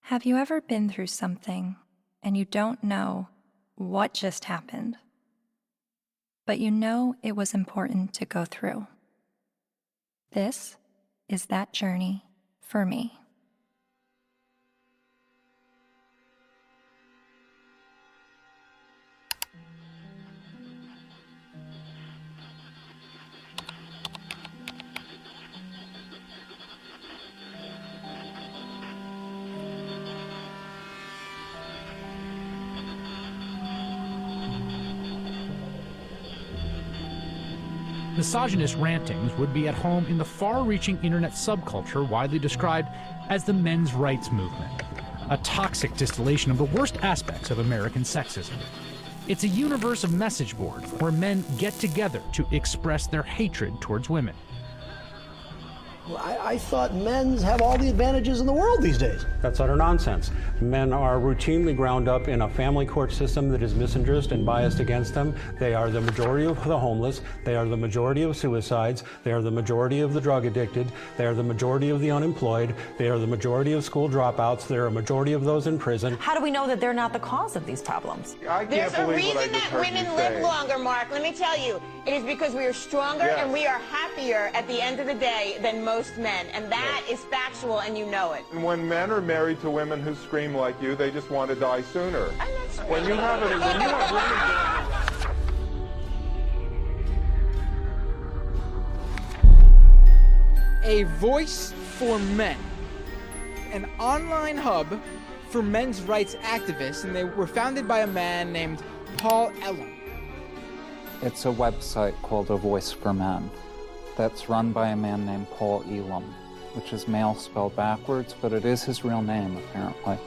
Have you ever been through something and you don't know what just happened, but you know it was important to go through? This is that journey for me. Misogynist rantings would be at home in the far-reaching internet subculture widely described as the men's rights movement, a toxic distillation of the worst aspects of American sexism. It's a universe of message boards where men get together to express their hatred towards women. I thought men's have all the advantages in the world these days. That's utter nonsense. Men are routinely ground up in a family court system that is misandrist and biased against them. They are the majority of the homeless. They are the majority of suicides. They are the majority of the drug addicted. They are the majority of the unemployed. They are the majority of school dropouts. They are a majority of those in prison. How do we know that they're not the cause of these problems? There's a reason that women live longer, Mark. Let me tell you. It is because we are stronger and we are happier at the end of the day than most men. And that is factual, and you know it. And when men are married to women who scream like you, they just want to die sooner. I'm not screaming. When you have women... A voice for men, an online hub for men's rights activists, and they were founded by a man named Paul Elam. It's a website called A Voice for Men that's run by a man named Paul Elam, which is male spelled backwards, but it is his real name, apparently.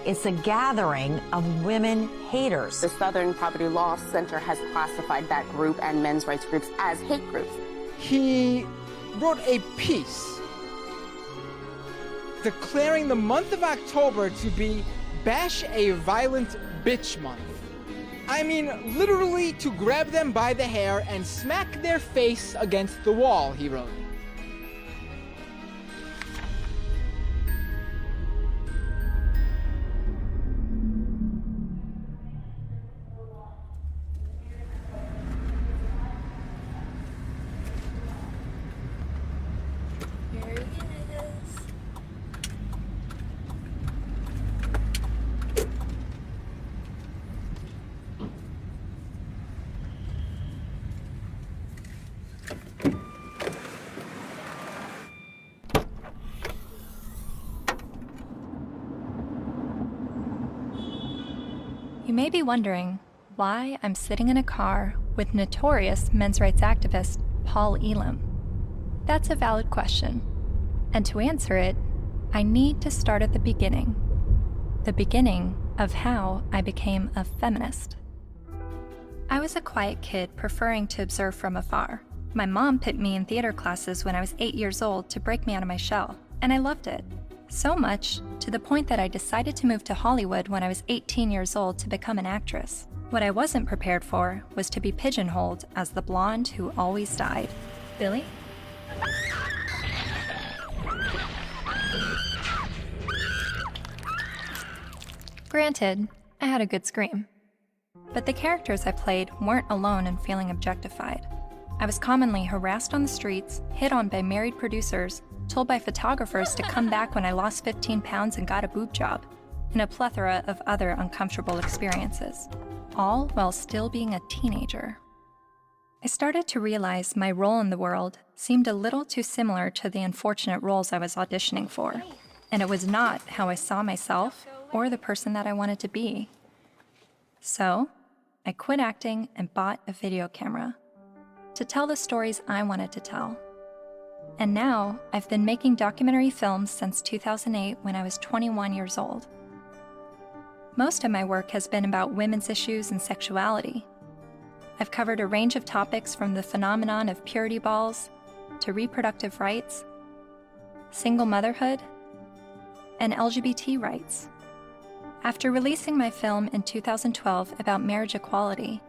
It's a gathering of women haters. The Southern Poverty Law Center has classified that group and men's rights groups as hate groups. He wrote a piece declaring the month of October to be Bash a Violent Bitch Month. I mean, literally to grab them by the hair and smack their face against the wall, he wrote. You may be wondering why I'm sitting in a car with notorious men's rights activist Paul Elam. That's a valid question, and to answer it, I need to start at the beginning of how I became a feminist. I was a quiet kid preferring to observe from afar. My mom put me in theater classes when I was 8 years old to break me out of my shell, and I loved it. So much, to the point that I decided to move to Hollywood when I was 18 years old to become an actress. What I wasn't prepared for was to be pigeonholed as the blonde who always died. Billy? Granted, I had a good scream. But the characters I played weren't alone in feeling objectified. I was commonly harassed on the streets, hit on by married producers, told by photographers to come back when I lost 15 pounds and got a boob job, and a plethora of other uncomfortable experiences, all while still being a teenager. I started to realize my role in the world seemed a little too similar to the unfortunate roles I was auditioning for, and it was not how I saw myself or the person that I wanted to be. So, I quit acting and bought a video camera to tell the stories I wanted to tell. And now, I've been making documentary films since 2008 when I was 21 years old. Most of my work has been about women's issues and sexuality. I've covered a range of topics from the phenomenon of purity balls to reproductive rights, single motherhood, and LGBT rights. After releasing my film in 2012 about marriage equality,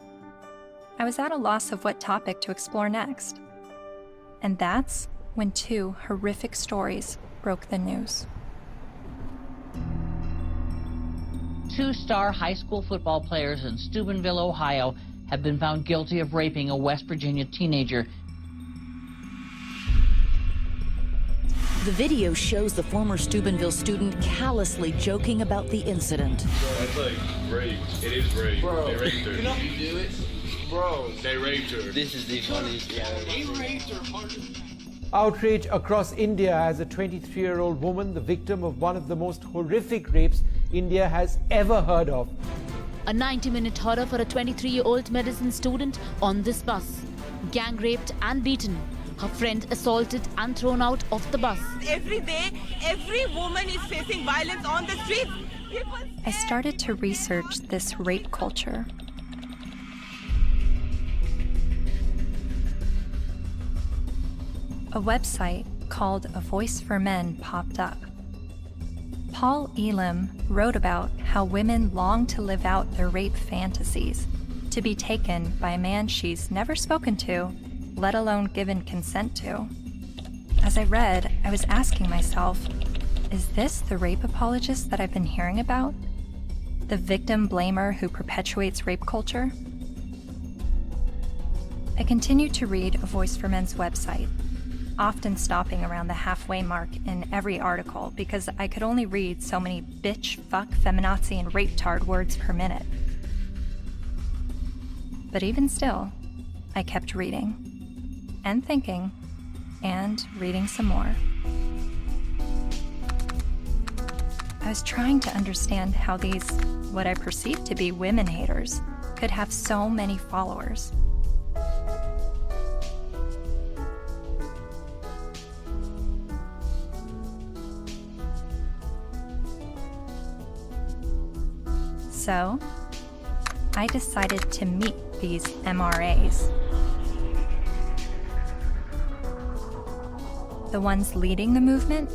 I was at a loss of what topic to explore next. And that's when two horrific stories broke the news. 2-star high school football players in Steubenville, Ohio, have been found guilty of raping a West Virginia teenager. The video shows the former Steubenville student callously joking about the incident. That's like rape. It is rape. Bro, they raped her. You know you do it? Bro. They raped her. This is the funniest. Yeah. They raped her. Outrage across India as a 23-year-old woman, the victim of one of the most horrific rapes India has ever heard of. A 90-minute horror for a 23-year-old medicine student on this bus. Gang raped and beaten. Her friend assaulted and thrown out of the bus. Every day, every woman is facing violence on the streets. I started to research this rape culture. A website called A Voice for Men popped up. Paul Elam wrote about how women long to live out their rape fantasies, to be taken by a man she's never spoken to, let alone given consent to. As I read, I was asking myself, is this the rape apologist that I've been hearing about? The victim blamer who perpetuates rape culture? I continued to read A Voice for Men's website, often stopping around the halfway mark in every article because I could only read so many bitch, fuck, feminazi, and rape-tard words per minute. But even still, I kept reading, and thinking, and reading some more. I was trying to understand how these, what I perceived to be women haters, could have so many followers. So, I decided to meet these MRAs. The ones leading the movement,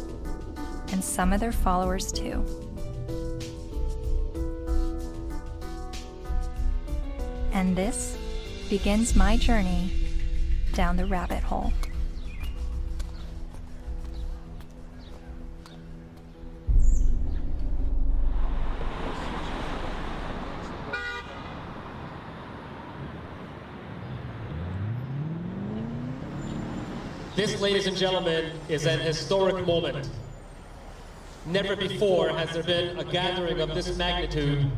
and some of their followers too. And this begins my journey down the rabbit hole. This, ladies and gentlemen, is an historic moment. Never before has there been a gathering of this magnitude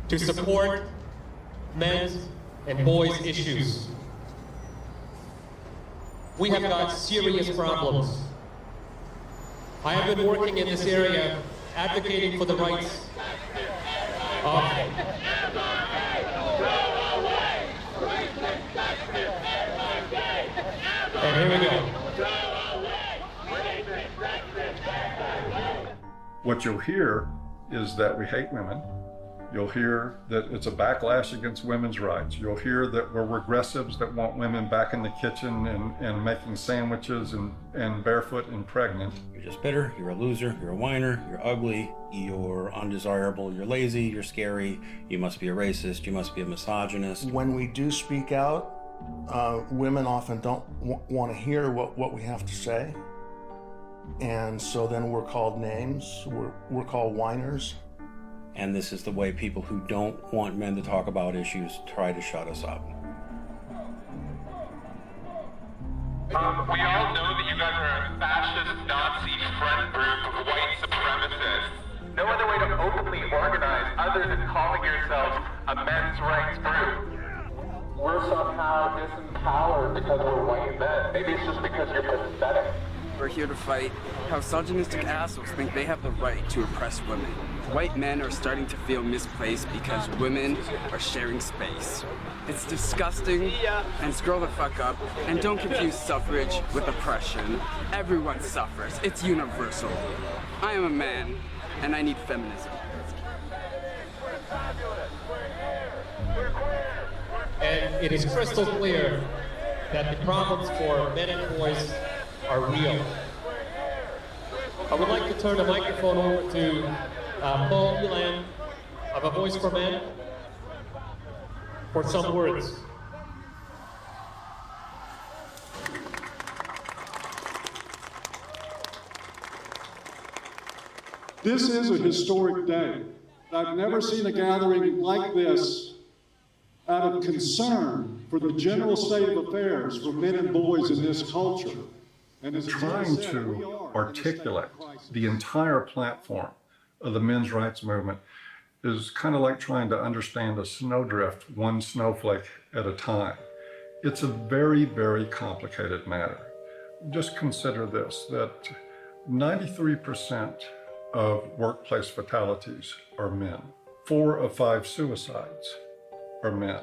to support men's and boys' issues. We have got serious problems. I have been working in this area advocating for the rights of and here we go. What you'll hear is that we hate women. You'll hear that it's a backlash against women's rights. You'll hear that we're regressives that want women back in the kitchen and making sandwiches and barefoot and pregnant. You're just bitter, you're a loser, you're a whiner, you're ugly, you're undesirable, you're lazy, you're scary, you must be a racist, you must be a misogynist. When we do speak out, women often don't want to hear what we have to say. And so then we're called names, we're called whiners. And this is the way people who don't want men to talk about issues try to shut us up. We all know that you guys are a fascist, Nazi friend group of white supremacists. No other way to openly organize other than calling yourselves a men's rights group. We're somehow disempowered because we're white men. Maybe it's just because you're pathetic. We're here to fight how misogynistic assholes think they have the right to oppress women. White men are starting to feel misplaced because women are sharing space. It's disgusting, and scroll the fuck up, and don't confuse suffrage with oppression. Everyone suffers, it's universal. I am a man, and I need feminism. And it is crystal clear that the problems for men and boys are real. I would like to turn the microphone over to Paul Elam of A Voice for Men for some words. This is a historic day. I've never seen a gathering like this out of concern for the general state of affairs for men and boys in this culture. And as Trying to articulate the entire platform of the men's rights movement is kind of like trying to understand a snowdrift one snowflake at a time. It's a very, very complicated matter. Just consider this, that 93% of workplace fatalities are men. 4 of 5 suicides are men.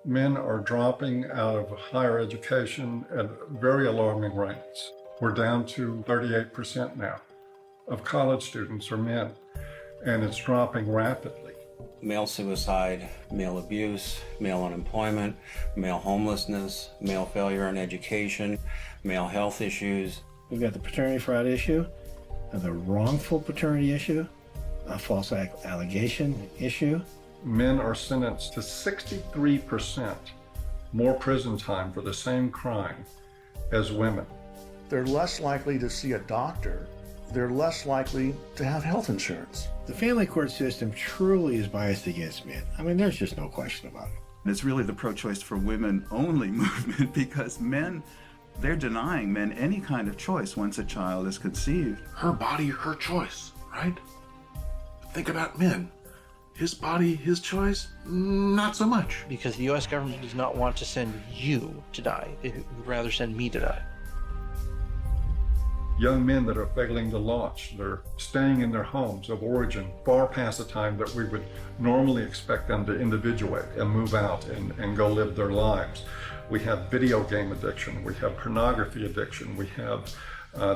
Men are dropping out of higher education at very alarming rates. We're down to 38% now of college students are men, and it's dropping rapidly. Male suicide, male abuse, male unemployment, male homelessness, male failure in education, male health issues. We've got the paternity fraud issue, the wrongful paternity issue, a false allegation issue. Men are sentenced to 63% more prison time for the same crime as women. They're less likely to see a doctor. They're less likely to have health insurance. The family court system truly is biased against men. I mean, there's just no question about it. It's really the pro-choice for women only movement, because men, they're denying men any kind of choice once a child is conceived. Her body, her choice, right? Think about men. His body, his choice, not so much. Because the U.S. government does not want to send you to die. They would rather send me to die. Young men that are failing to launch, they're staying in their homes of origin far past the time that we would normally expect them to individuate and move out and go live their lives. We have video game addiction, we have pornography addiction, we have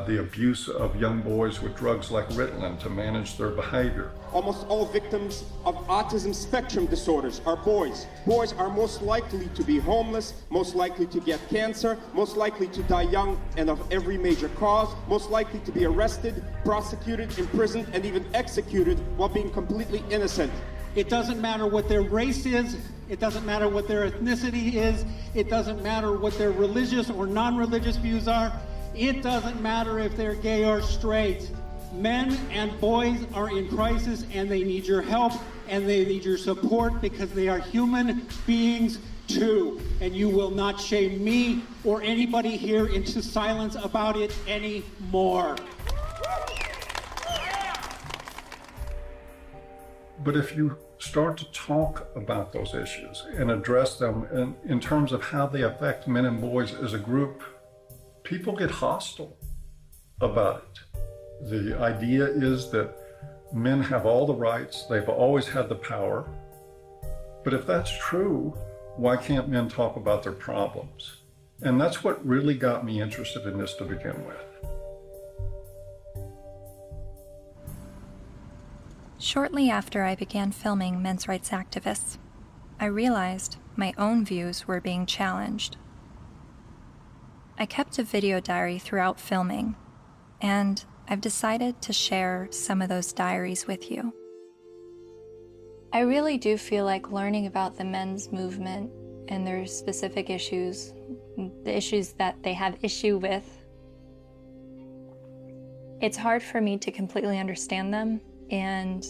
the abuse of young boys with drugs like Ritalin to manage their behavior. Almost all victims of autism spectrum disorders are boys. Boys are most likely to be homeless, most likely to get cancer, most likely to die young and of every major cause, most likely to be arrested, prosecuted, imprisoned, and even executed while being completely innocent. It doesn't matter what their race is, it doesn't matter what their ethnicity is, it doesn't matter what their religious or non-religious views are, it doesn't matter if they're gay or straight. Men and boys are in crisis, and they need your help and they need your support, because they are human beings too. And you will not shame me or anybody here into silence about it anymore. But if you start to talk about those issues and address them in terms of how they affect men and boys as a group, people get hostile about it. The idea is that men have all the rights, they've always had the power. But if that's true, why can't men talk about their problems? And that's what really got me interested in this to begin with. Shortly after I began filming men's rights activists, I realized my own views were being challenged. I kept a video diary throughout filming, and I've decided to share some of those diaries with you. I really do feel like learning about the men's movement and their specific issues, the issues that they have issue with, it's hard for me to completely understand them and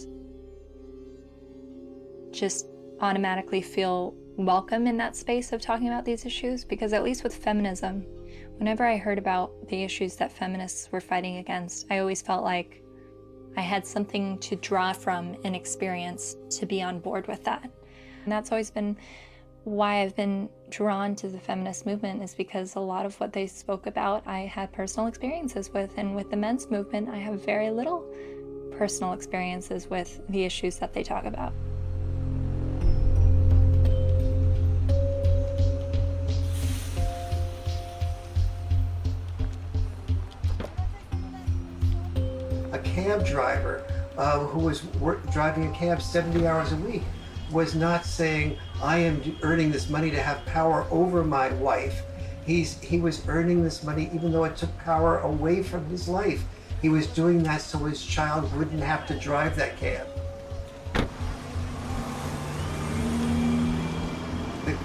just automatically feel welcome in that space of talking about these issues, because at least with feminism, whenever I heard about the issues that feminists were fighting against, I always felt like I had something to draw from and experience to be on board with that. And that's always been why I've been drawn to the feminist movement, is because a lot of what they spoke about I had personal experiences with, and with the men's movement I have very little personal experiences with the issues that they talk about. A cab driver who was driving a cab 70 hours a week was not saying, I am earning this money to have power over my wife. He was earning this money even though it took power away from his life. He was doing that so his child wouldn't have to drive that cab.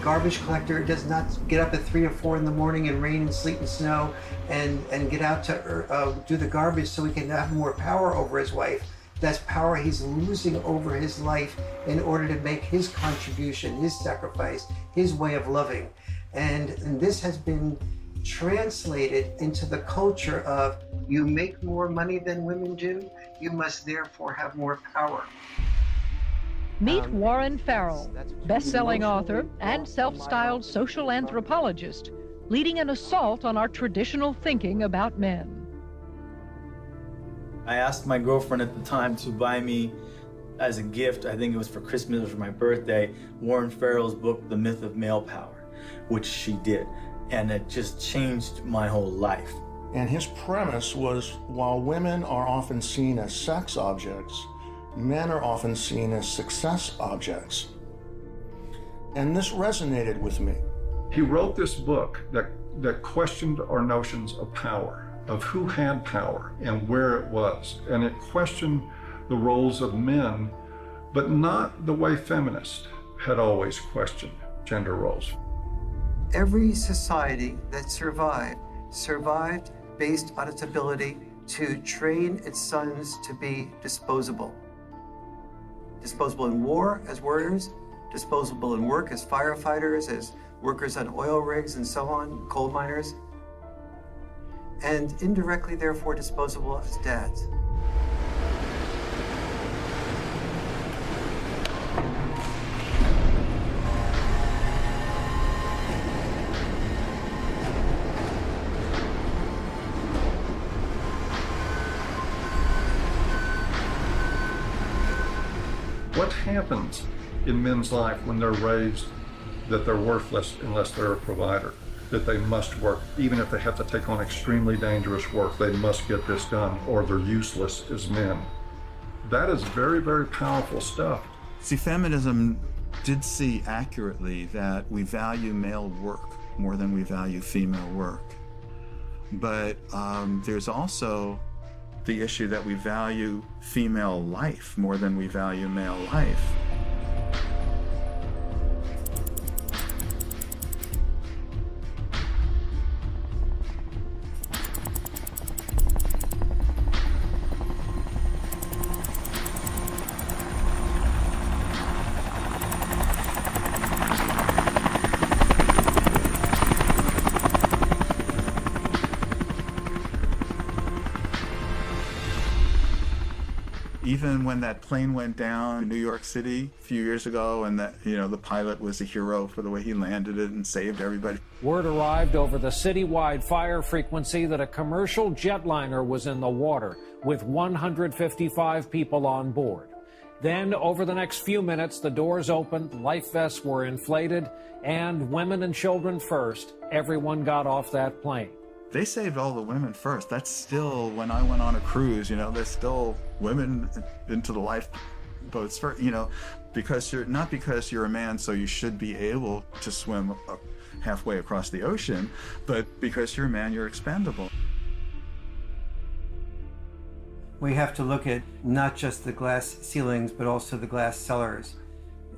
garbage collector does not get up at 3 or 4 in the morning in rain and sleet and snow and get out to do the garbage so he can have more power over his wife. That's power he's losing over his life in order to make his contribution, his sacrifice, his way of loving. And this has been translated into the culture of, you make more money than women do, you must therefore have more power. Meet Warren Farrell, best-selling author and self-styled social anthropologist, leading an assault on our traditional thinking about men. I asked my girlfriend at the time to buy me as a gift, I think it was for Christmas or for my birthday, Warren Farrell's book, The Myth of Male Power, which she did. And it just changed my whole life. And his premise was, while women are often seen as sex objects, men are often seen as success objects. And this resonated with me. He wrote this book that questioned our notions of power, of who had power and where it was. And it questioned the roles of men, but not the way feminists had always questioned gender roles. Every society that survived based on its ability to train its sons to be disposable. Disposable in war as warriors, disposable in work as firefighters, as workers on oil rigs and so on, coal miners, and indirectly, therefore, disposable as dads. What happens in men's life when they're raised that they're worthless unless they're a provider, that they must work, even if they have to take on extremely dangerous work, they must get this done or they're useless as men? That is very, very powerful stuff. See, feminism did see accurately that we value male work more than we value female work. But there's also the issue that we value female life more than we value male life. Even when that plane went down in New York City a few years ago, and that, the pilot was a hero for the way he landed it and saved everybody. Word arrived over the citywide fire frequency that a commercial jetliner was in the water with 155 people on board. Then, over the next few minutes, the doors opened, life vests were inflated, and women and children first, everyone got off that plane. They saved all the women first. That's still, when I went on a cruise, there's still women into the lifeboats first, because not because you're a man, so you should be able to swim halfway across the ocean, but because you're a man, you're expendable. We have to look at not just the glass ceilings, but also the glass cellars.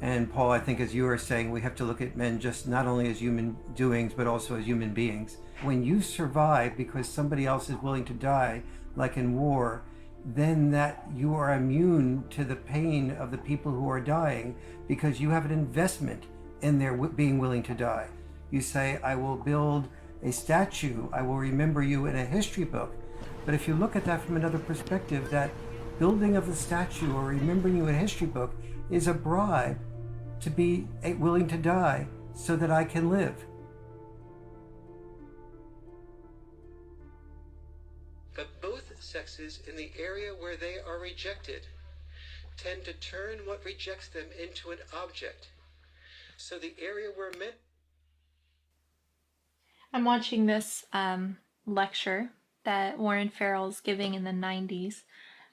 And Paul, I think as you were saying, we have to look at men just not only as human doings, but also as human beings. When you survive because somebody else is willing to die, like in war, then that you are immune to the pain of the people who are dying because you have an investment in their being willing to die. You say, I will build a statue, I will remember you in a history book. But if you look at that from another perspective, that building of the statue or remembering you in a history book is a bribe to be willing to die so that I can live. But both sexes, in the area where they are rejected, tend to turn what rejects them into an object. So the area where men... I'm watching this lecture that Warren Farrell's giving in the 90s.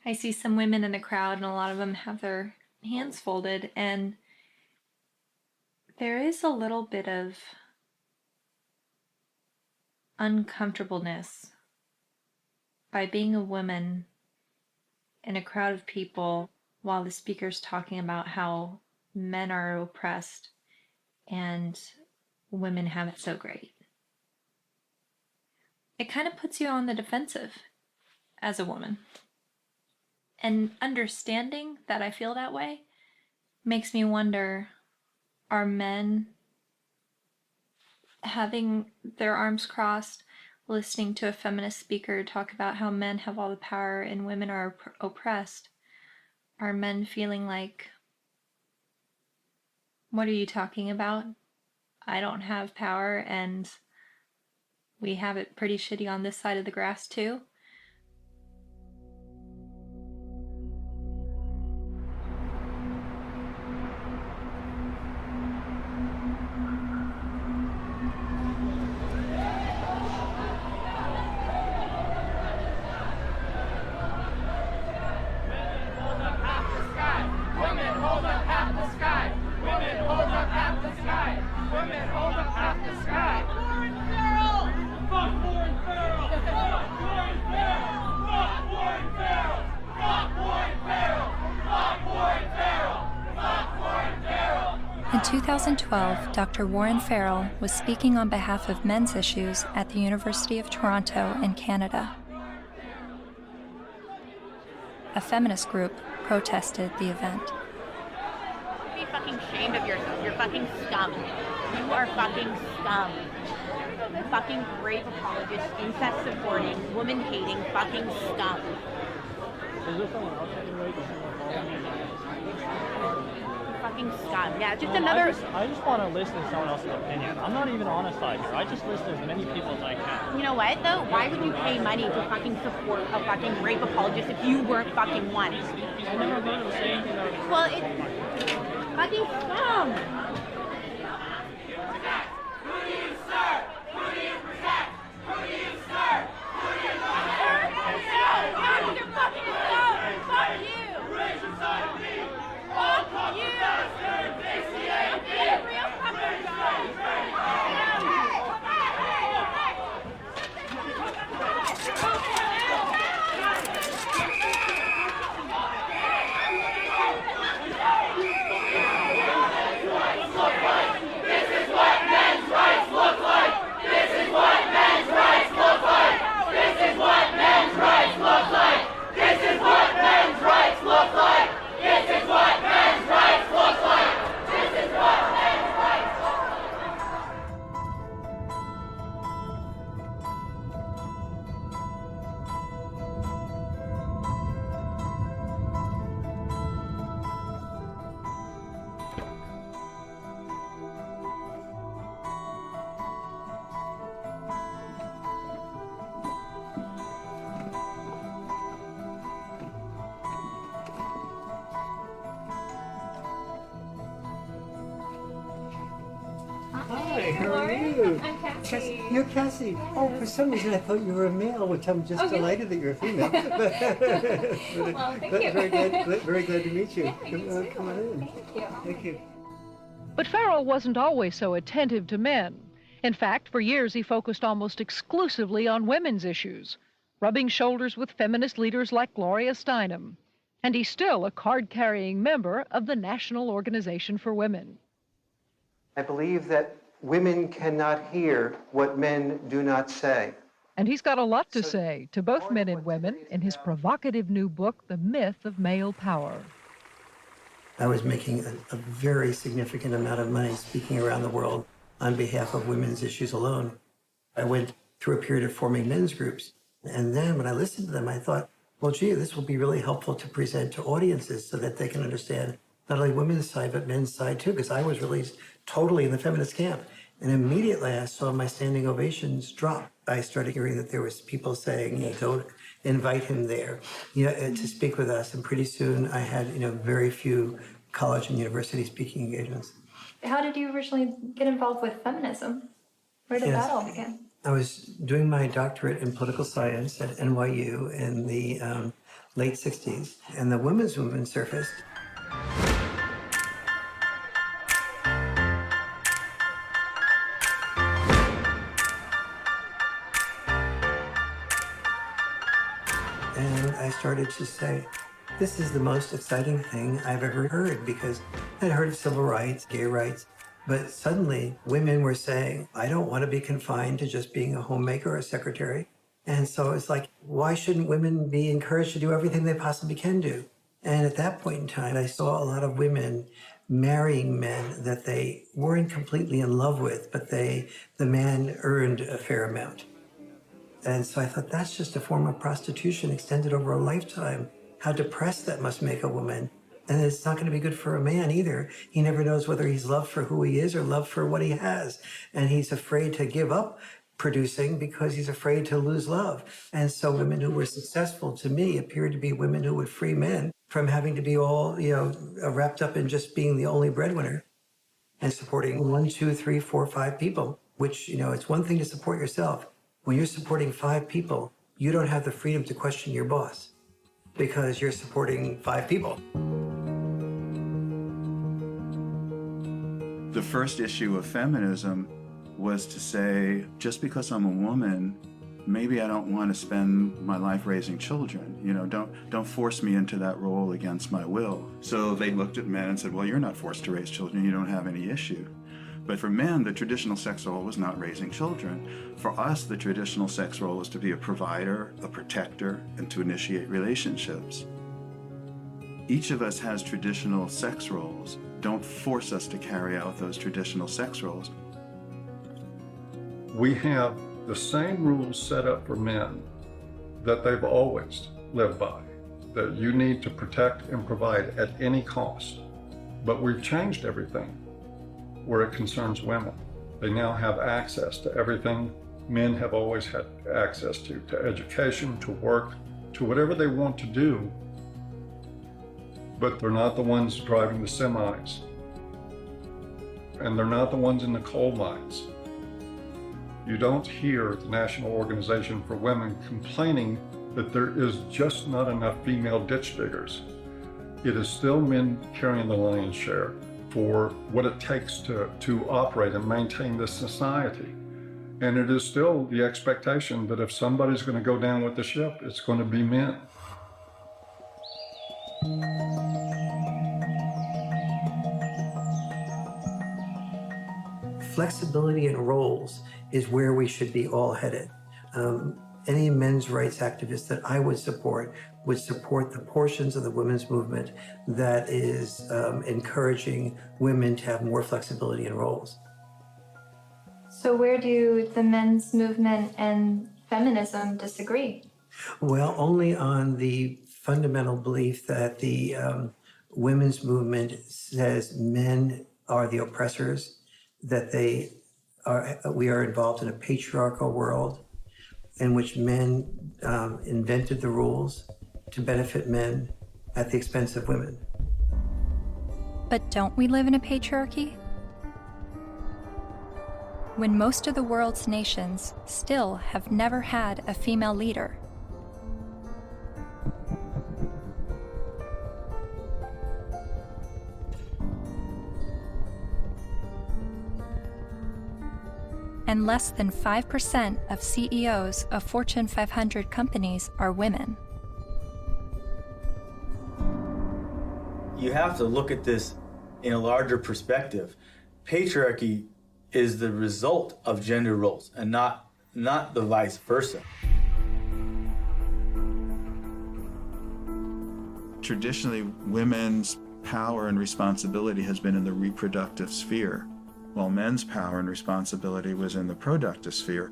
I see some women in the crowd, and a lot of them have their hands folded, and there is a little bit of uncomfortableness by being a woman in a crowd of people while the speaker's talking about how men are oppressed and women have it so great. It kind of puts you on the defensive as a woman. And understanding that I feel that way makes me wonder, are men having their arms crossed, listening to a feminist speaker talk about how men have all the power and women are oppressed? Are men feeling like, what are you talking about? I don't have power and we have it pretty shitty on this side of the grass too? In 2012, Dr. Warren Farrell was speaking on behalf of men's issues at the University of Toronto in Canada. A feminist group protested the event. Be fucking ashamed of yourself. You're fucking scum. You are fucking scum. Fucking rape apologist, incest supporting, woman hating, fucking scum. Is there someone else that can rate Fucking scum. Yeah, just another. I just want to listen to someone else's opinion. I'm not even on a side here. I just listen to as many people as I can. You know what though? Why would you pay money to fucking support a fucking rape apologist if you weren't fucking one? I never heard him say anything that was. Well, it's fucking scum. Who do you serve? Who do you protect? Who do you serve? Who do you protect? You're fucking scum. Fuck you. Raise your side of me. All cops are bastards. Be real fucking Hi, how are you? I'm Cassie. You're Cassie. Oh, for some reason I thought you were a male, which I'm just delighted that you're a female. Well, thank you. Very glad to meet you. Yeah, Come on in. Thank you. Thank you. But Farrell wasn't always so attentive to men. In fact, for years he focused almost exclusively on women's issues, rubbing shoulders with feminist leaders like Gloria Steinem. And he's still a card-carrying member of the National Organization for Women. I believe that women cannot hear what men do not say. And he's got a lot to say to both men and women in his provocative new book, The Myth of Male Power. I was making a very significant amount of money speaking around the world on behalf of women's issues alone. I went through a period of forming men's groups. And then when I listened to them, I thought, well, gee, this will be really helpful to present to audiences so that they can understand not only women's side, but men's side too, because I was really totally in the feminist camp. And immediately I saw my standing ovations drop. I started hearing that there was people saying, don't invite him there, to speak with us. And pretty soon I had, very few college and university speaking engagements. How did you originally get involved with feminism? Where did that all begin? I was doing my doctorate in political science at NYU in the late 60s, and the women's movement surfaced. And I started to say, this is the most exciting thing I've ever heard, because I'd heard of civil rights, gay rights, But suddenly, women were saying, I don't want to be confined to just being a homemaker or a secretary. And so it's like, why shouldn't women be encouraged to do everything they possibly can do? And at that point in time, I saw a lot of women marrying men that they weren't completely in love with, but the man earned a fair amount. And so I thought, that's just a form of prostitution extended over a lifetime. How depressed that must make a woman. And it's not going to be good for a man either. He never knows whether he's loved for who he is or loved for what he has. And he's afraid to give up producing because he's afraid to lose love. And so women who were successful to me appeared to be women who would free men from having to be all, wrapped up in just being the only breadwinner and supporting 1, 2, 3, 4, 5 people, which, it's one thing to support yourself. When you're supporting 5 people, you don't have the freedom to question your boss because you're supporting 5 people. The first issue of feminism was to say, just because I'm a woman, maybe I don't want to spend my life raising children. Don't force me into that role against my will. So they looked at men and said, well, you're not forced to raise children. You don't have any issue. But for men, the traditional sex role was not raising children. For us, the traditional sex role was to be a provider, a protector, and to initiate relationships. Each of us has traditional sex roles. Don't force us to carry out those traditional sex roles. We have the same rules set up for men that they've always lived by, that you need to protect and provide at any cost. But we've changed everything where it concerns women. They now have access to everything men have always had access to education, to work, to whatever they want to do. But they're not the ones driving the semis. And they're not the ones in the coal mines. You don't hear the National Organization for Women complaining that there is just not enough female ditch diggers. It is still men carrying the lion's share for what it takes to operate and maintain this society. And it is still the expectation that if somebody's going to go down with the ship, it's going to be men. Flexibility in roles is where we should be all headed. Any men's rights activist that I would support the portions of the women's movement that is encouraging women to have more flexibility in roles. So where do the men's movement and feminism disagree? Well, only on the fundamental belief that the women's movement says men are the oppressors, that we are involved in a patriarchal world in which men invented the rules to benefit men at the expense of women. But don't we live in a patriarchy? When most of the world's nations still have never had a female leader. And less than 5% of CEOs of Fortune 500 companies are women. You have to look at this in a larger perspective. Patriarchy is the result of gender roles and not the vice versa. Traditionally, women's power and responsibility has been in the reproductive sphere, while men's power and responsibility was in the productive sphere.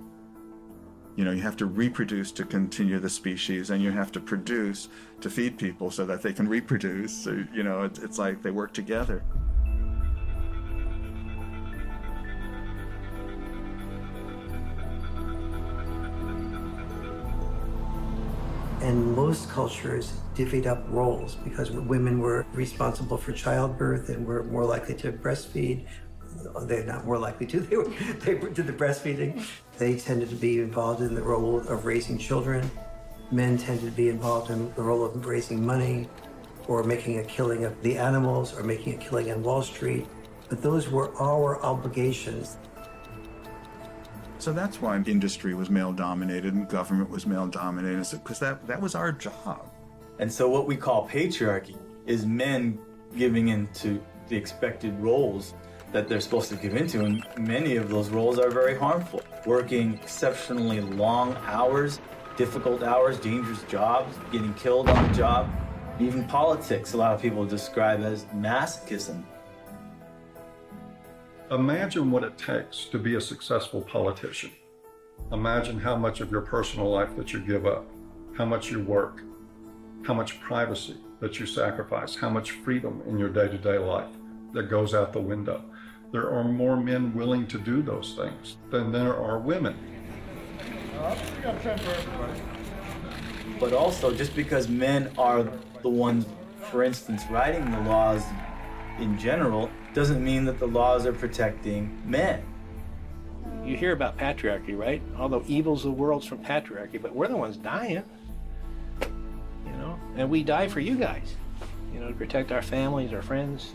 You have to reproduce to continue the species, and you have to produce to feed people so that they can reproduce. So, it's like they work together. And most cultures divvied up roles because women were responsible for childbirth and were more likely to breastfeed. They're not more likely to, they did the breastfeeding. They tended to be involved in the role of raising children. Men tended to be involved in the role of raising money or making a killing of the animals or making a killing on Wall Street. But those were our obligations. So that's why industry was male-dominated and government was male-dominated, because that was our job. And so what we call patriarchy is men giving into the expected roles that they're supposed to give into, and many of those roles are very harmful. Working exceptionally long hours, difficult hours, dangerous jobs, getting killed on the job. Even politics, a lot of people describe as masochism. Imagine what it takes to be a successful politician. Imagine how much of your personal life that you give up, how much you work, how much privacy that you sacrifice, how much freedom in your day-to-day life that goes out the window. There are more men willing to do those things than there are women. But also, just because men are the ones, for instance, writing the laws in general, doesn't mean that the laws are protecting men. You hear about patriarchy, right? All the evils of the world's from patriarchy, but we're the ones dying. You know, and we die for you guys, you know, to protect our families, our friends.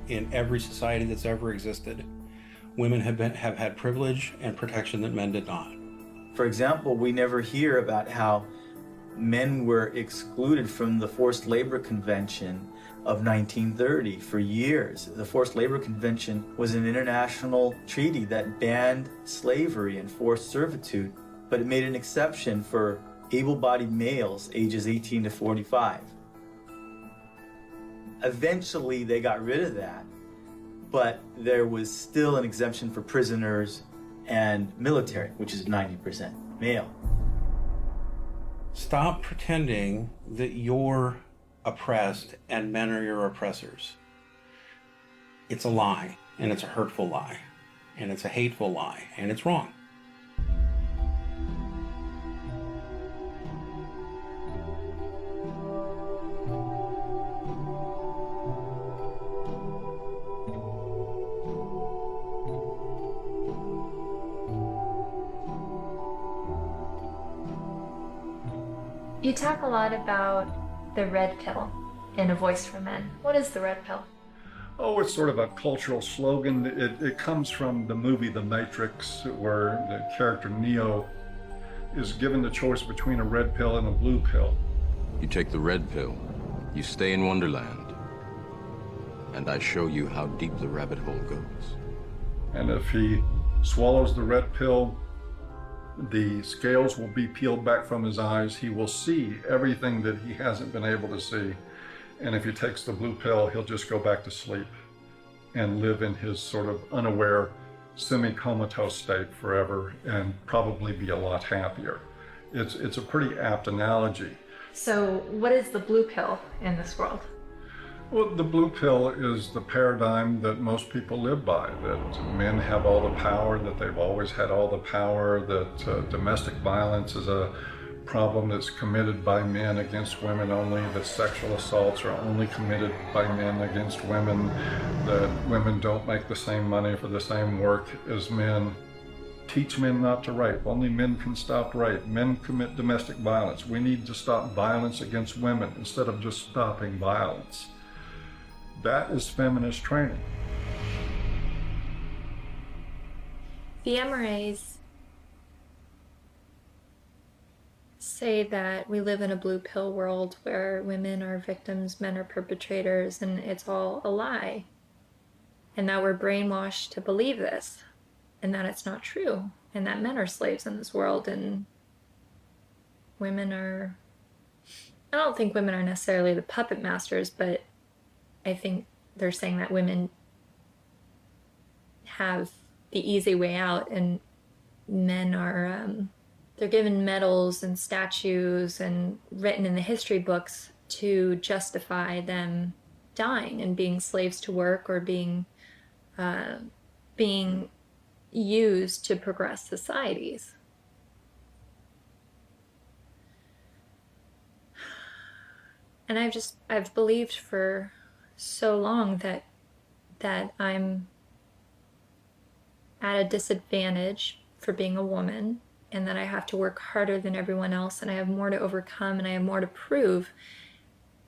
In every society that's ever existed, women have had privilege and protection that men did not. For example, we never hear about how men were excluded from the Forced Labor Convention of 1930 for years. The Forced Labor Convention was an international treaty that banned slavery and forced servitude, but it made an exception for able-bodied males ages 18 to 45. Eventually, they got rid of that, but there was still an exemption for prisoners and military, which is 90% male. Stop pretending that you're oppressed and men are your oppressors. It's a lie, and it's a hurtful lie, and it's a hateful lie, and it's wrong. You talk a lot about the red pill in A Voice for Men. What is the red pill? Oh, it's sort of a cultural slogan. It comes from the movie The Matrix, where the character Neo is given the choice between a red pill and a blue pill. You take the red pill, you stay in Wonderland, and I show you how deep the rabbit hole goes. And if he swallows the red pill, the scales will be peeled back from his eyes. He will see everything that he hasn't been able to see. And if he takes the blue pill, he'll just go back to sleep and live in his sort of unaware, semi-comatose state forever and probably be a lot happier. It's a pretty apt analogy. So what is the blue pill in this world? Well, the blue pill is the paradigm that most people live by, that men have all the power, that they've always had all the power, that domestic violence is a problem that's committed by men against women only, that sexual assaults are only committed by men against women, that women don't make the same money for the same work as men. Teach men not to rape. Only men can stop rape. Men commit domestic violence. We need to stop violence against women instead of just stopping violence. That is feminist training. The MRAs say that we live in a blue pill world where women are victims, men are perpetrators, and it's all a lie. And that we're brainwashed to believe this, and that it's not true, and that men are slaves in this world, and women are... I don't think women are necessarily the puppet masters, but I think they're saying that women have the easy way out, and men are, they're given medals and statues and written in the history books to justify them dying and being slaves to work or being used to progress societies. And I've believed for so long that I'm at a disadvantage for being a woman, and that I have to work harder than everyone else, and I have more to overcome, and I have more to prove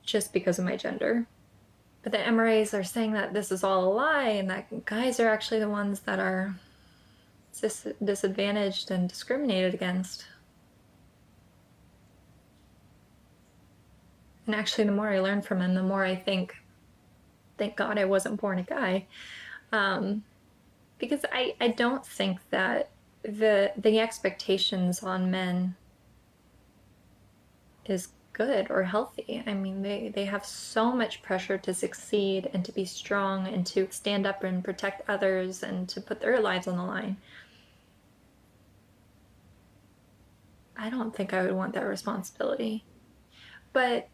just because of my gender. But the MRAs are saying that this is all a lie, and that guys are actually the ones that are disadvantaged and discriminated against. And actually, the more I learn from them, the more I think thank God I wasn't born a guy. Because I don't think that the expectations on men is good or healthy. I mean, they have so much pressure to succeed and to be strong and to stand up and protect others and to put their lives on the line. I don't think I would want that responsibility. But,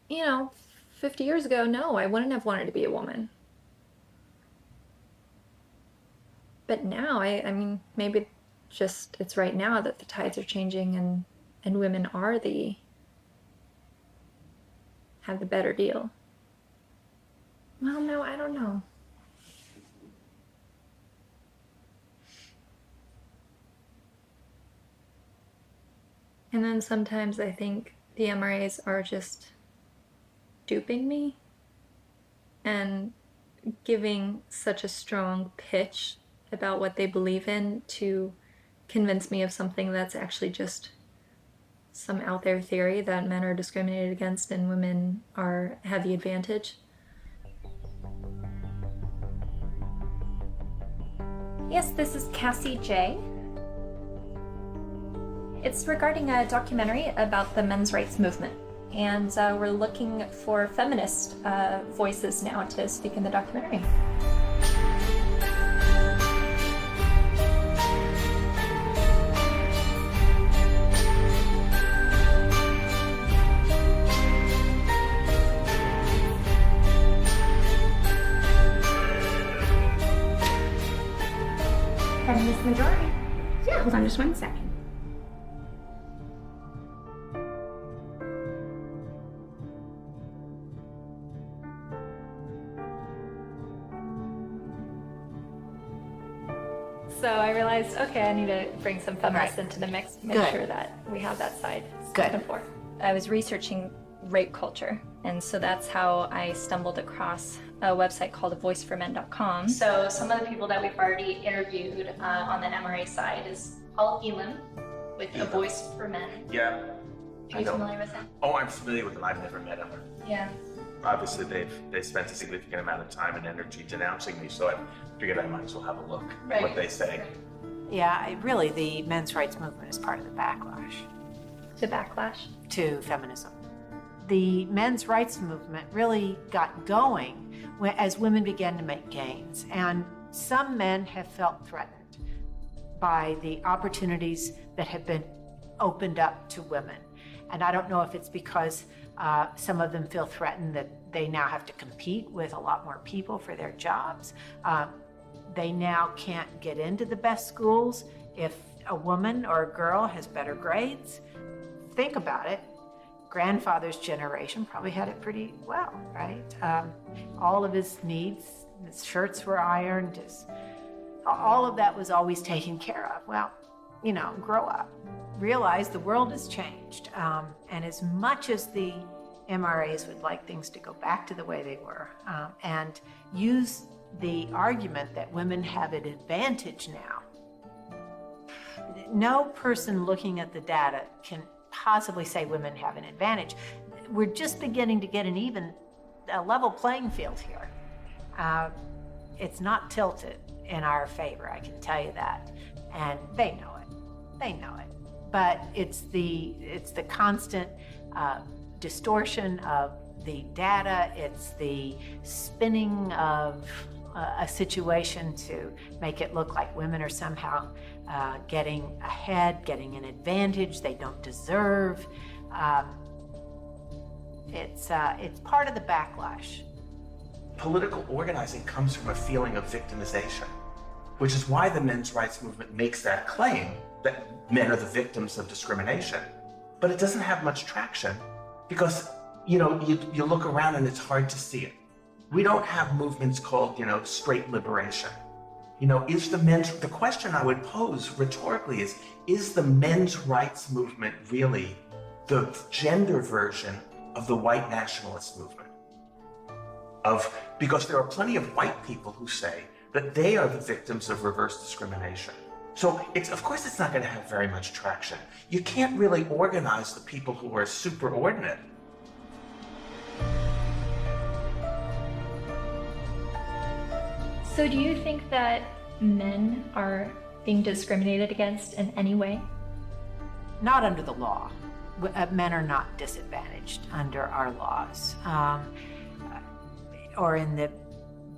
you know, 50 years ago, no, I wouldn't have wanted to be a woman. But now, I mean, maybe just it's right now that the tides are changing and women are have the better deal. Well, no, I don't know. And then sometimes I think the MRAs are just duping me and giving such a strong pitch about what they believe in to convince me of something that's actually just some out there theory that men are discriminated against and women have the advantage. Yes, this is Cassie Jaye. It's regarding a documentary about the men's rights movement, and we're looking for feminist voices now to speak in the documentary. Feminist majority. Yeah, hold on just 1 second. So I realized, okay, I need to bring some feminists into the mix, make sure that we have that side spoken for. I was researching rape culture, and so that's how I stumbled across a website called voiceformen.com. So some of the people that we've already interviewed on the MRA side is Paul Elam with A Voice for Men. Yeah. Are you familiar with him? Oh, I'm familiar with them. I've never met him. Yeah. Obviously, they spent a significant amount of time and energy denouncing me, so I figured I might as well have a look at what they say. Yeah, really, the men's rights movement is part of the backlash. The backlash? To feminism. The men's rights movement really got going as women began to make gains, and some men have felt threatened by the opportunities that have been opened up to women. And I don't know if it's because some of them feel threatened that they now have to compete with a lot more people for their jobs. They now can't get into the best schools if a woman or a girl has better grades. Think about it. Grandfather's generation probably had it pretty well, right? All of his needs, his shirts were ironed, all of that was always taken care of. Well, you know, grow up. Realize the world has changed. And as much as the MRAs would like things to go back to the way they were, and use the argument that women have an advantage now, no person looking at the data can possibly say women have an advantage. We're just beginning to get a level playing field here. It's not tilted in our favor, I can tell you that. And they know it. They know it. But it's the constant distortion of the data. It's the spinning of a situation to make it look like women are somehow getting ahead, getting an advantage they don't deserve. It's part of the backlash. Political organizing comes from a feeling of victimization, which is why the men's rights movement makes that claim that men are the victims of discrimination. But it doesn't have much traction because, you know, you look around and it's hard to see it. We don't have movements called, you know, straight liberation. You know, the question I would pose rhetorically is the men's rights movement really the gender version of the white nationalist movement? Because there are plenty of white people who say that they are the victims of reverse discrimination. So of course it's not going to have very much traction. You can't really organize the people who are superordinate. So do you think that men are being discriminated against in any way? Not under the law. Men are not disadvantaged under our laws. Or in the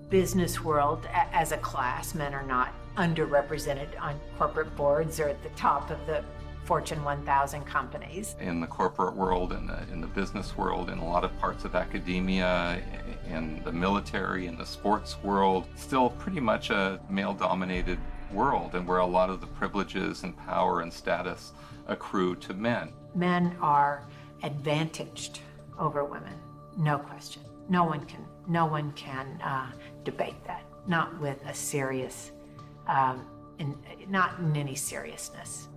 business world, as a class, men are not underrepresented on corporate boards or at the top of the Fortune 1000 companies. In the corporate world, in the business world, in a lot of parts of academia, in the military, in the sports world, still pretty much a male-dominated world, and where a lot of the privileges and power and status accrue to men. Men are advantaged over women, no question. No one can debate that, not with a serious, not in any seriousness.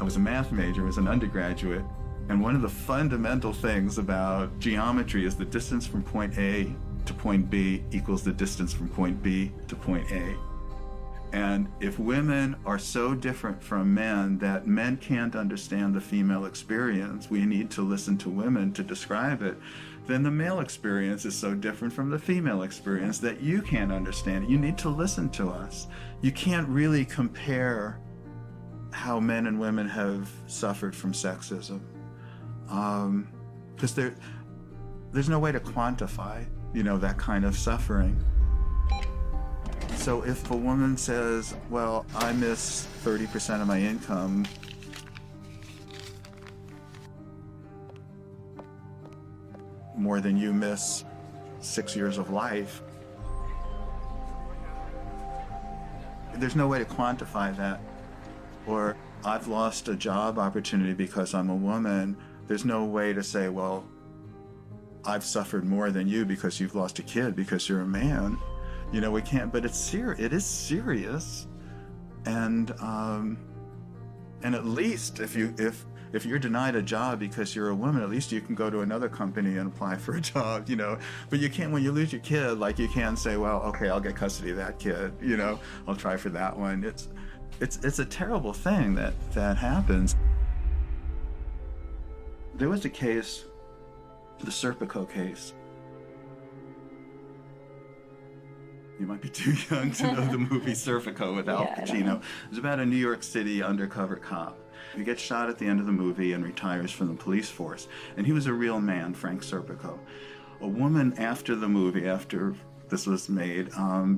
I was a math major as an undergraduate, and one of the fundamental things about geometry is the distance from point A to point B equals the distance from point B to point A. And if women are so different from men that men can't understand the female experience, we need to listen to women to describe it, then the male experience is so different from the female experience that you can't understand it. You need to listen to us. You can't really compare how men and women have suffered from sexism, because there's no way to quantify, that kind of suffering. So if a woman says, well, I miss 30% of my income, more than you miss 6 years of life, there's no way to quantify that. Or I've lost a job opportunity because I'm a woman. There's no way to say, well, I've suffered more than you because you've lost a kid because you're a man. We can't, but it is serious. And at least if you're denied a job because you're a woman, at least you can go to another company and apply for a job, But you can't, when you lose your kid, like you can't say, well, okay, I'll get custody of that kid, I'll try for that one. It's a terrible thing that happens. There was a case, the Serpico case. You might be too young to know the movie Serpico with Al Pacino. It was about a New York City undercover cop. He gets shot at the end of the movie and retires from the police force. And he was a real man, Frank Serpico. A woman after the movie, after this was made,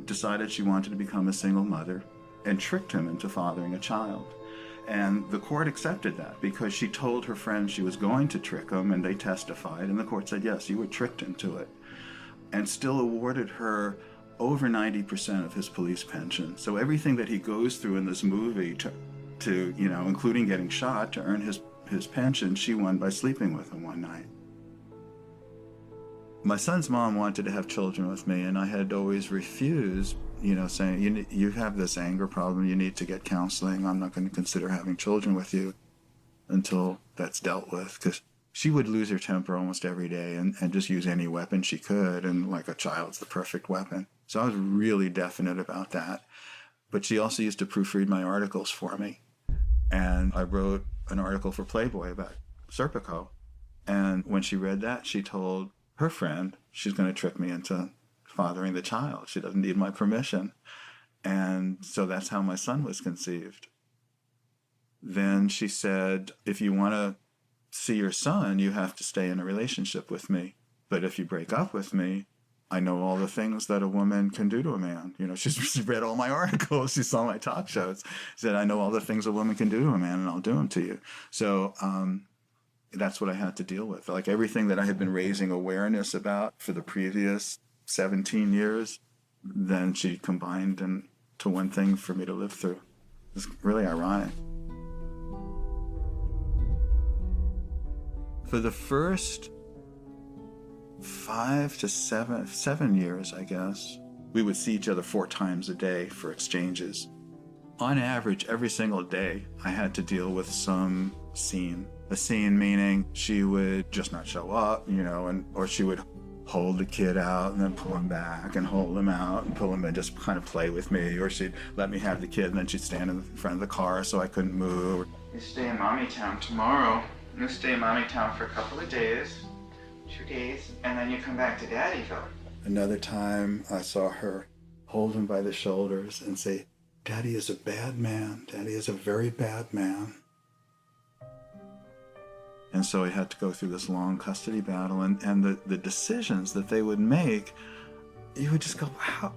decided she wanted to become a single mother and tricked him into fathering a child. And the court accepted that because she told her friends she was going to trick him, and they testified, and the court said, yes, you were tricked into it, and still awarded her over 90% of his police pension. So everything that he goes through in this movie to including getting shot to earn his pension, she won by sleeping with him one night. My son's mom wanted to have children with me, and I had always refused, saying, you have this anger problem, you need to get counseling. I'm not going to consider having children with you until that's dealt with, because she would lose her temper almost every day and just use any weapon she could, and like a child's the perfect weapon. So I was really definite about that. But she also used to proofread my articles for me. And I wrote an article for Playboy about Serpico. And when she read that, she told her friend she's going to trick me into fathering the child. She doesn't need my permission. And so that's how my son was conceived. Then she said, if you want to see your son, you have to stay in a relationship with me. But if you break up with me, I know all the things that a woman can do to a man. She's read all my articles. She saw my talk shows. She said, I know all the things a woman can do to a man, and I'll do them to you. So that's what I had to deal with. Like everything that I had been raising awareness about for the previous 17 years, then she combined into one thing for me to live through. It's really ironic. For the first 5 to 7 years, I guess, we would see each other 4 times a day for exchanges. On average, every single day, I had to deal with some scene. A scene meaning she would just not show up, or she would hold the kid out and then pull him back and hold him out and pull him and just kind of play with me, or she'd let me have the kid and then she'd stand in front of the car so I couldn't move. You stay in Mommy Town tomorrow. You stay in Mommy Town for a couple of days, 2 days, and then you come back to Daddyville. Another time I saw her hold him by the shoulders and say, Daddy is a bad man. Daddy is a very bad man. And so he had to go through this long custody battle, and the decisions that they would make, you would just go, wow,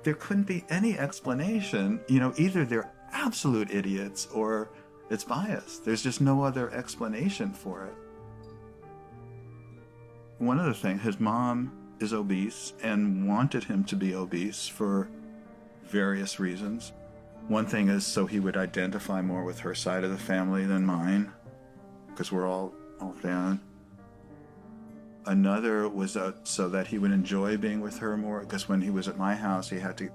there couldn't be any explanation. You know, either they're absolute idiots or it's biased. There's just no other explanation for it. One other thing, his mom is obese and wanted him to be obese for various reasons. One thing is so he would identify more with her side of the family than mine, because we're all thin. Another was so that he would enjoy being with her more, because when he was at my house, he had to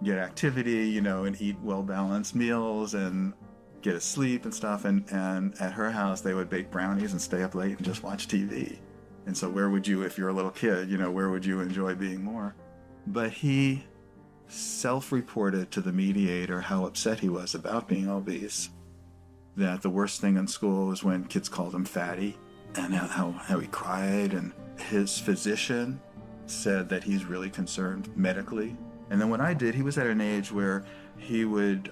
get activity, you know, and eat well-balanced meals and get his sleep and stuff. And at her house, they would bake brownies and stay up late and just watch TV. And so where would you, if you're a little kid, you know, where would you enjoy being more? But he self-reported to the mediator how upset he was about being obese, that the worst thing in school was when kids called him fatty, and how he cried. And his physician said that he's really concerned medically. And then what I did, he was at an age where he would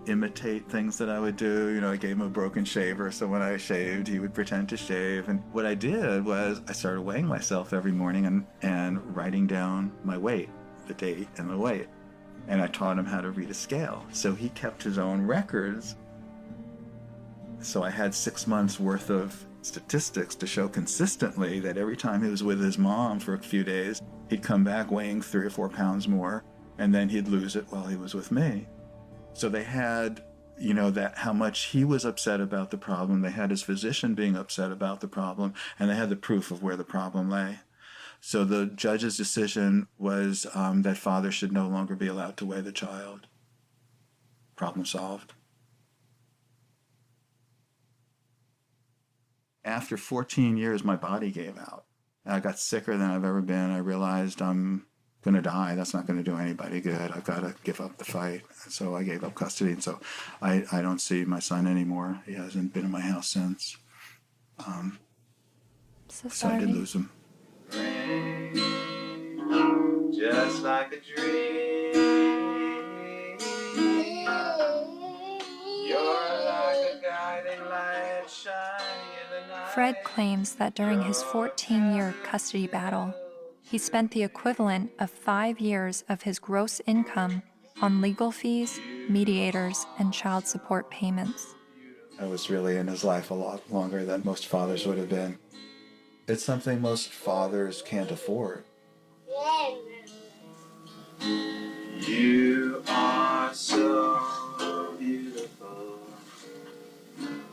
imitate things that I would do. You know, I gave him a broken shaver, so when I shaved, he would pretend to shave. And what I did was I started weighing myself every morning and writing down my weight, the date and the weight. And I taught him how to read a scale. So he kept his own records. So I had 6 months worth of statistics to show consistently that every time he was with his mom for a few days, he'd come back weighing 3 or 4 pounds more, and then he'd lose it while he was with me. So they had, you know, that how much he was upset about the problem. They had his physician being upset about the problem, and they had the proof of where the problem lay. So the judge's decision was that father should no longer be allowed to weigh the child. Problem solved. After 14 years, my body gave out. I got sicker than I've ever been. I realized I'm going to die. That's not going to do anybody good. I've got to give up the fight. And so I gave up custody. And so I don't see my son anymore. He hasn't been in my house since. So I did lose him. Just like a dream. You're like a guiding light shining in the night. Fred claims that during his 14-year custody battle, he spent the equivalent of 5 years of his gross income on legal fees, mediators, and child support payments. I was really in his life a lot longer than most fathers would have been. It's something most fathers can't afford. You are so beautiful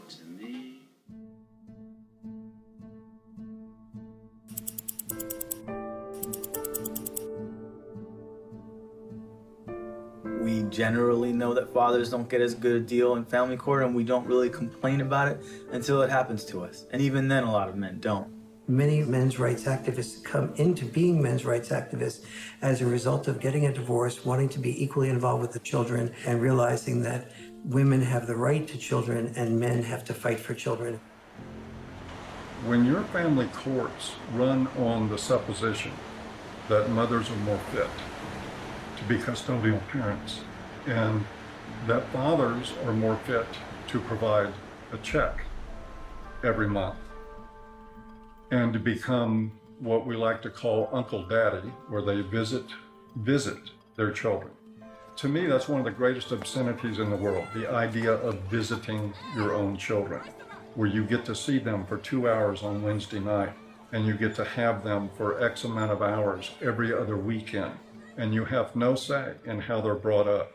to me. We generally know that fathers don't get as good a deal in family court, and we don't really complain about it until it happens to us. And even then, a lot of men don't. Many men's rights activists come into being men's rights activists as a result of getting a divorce, wanting to be equally involved with the children, and realizing that women have the right to children and men have to fight for children. When your family courts run on the supposition that mothers are more fit to be custodial parents and that fathers are more fit to provide a check every month and to become what we like to call Uncle Daddy, where they visit their children. To me, that's one of the greatest obscenities in the world, the idea of visiting your own children, where you get to see them for 2 hours on Wednesday night, and you get to have them for X amount of hours every other weekend, and you have no say in how they're brought up.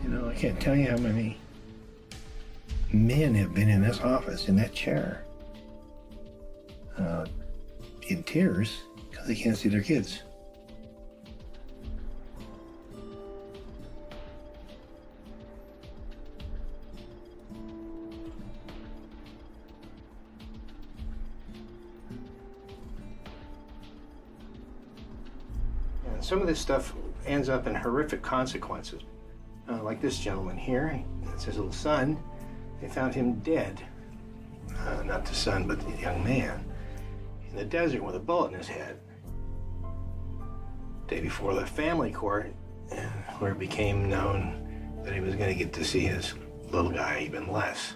You know, I can't tell you how many men have been in this office, in that chair, in tears because they can't see their kids. some of this stuff ends up in horrific consequences. Like this gentleman here, it's his little son. They found him dead. Not the son, but the young man. In the desert with a bullet in his head. Day before the family court, where it became known that he was going to get to see his little guy even less.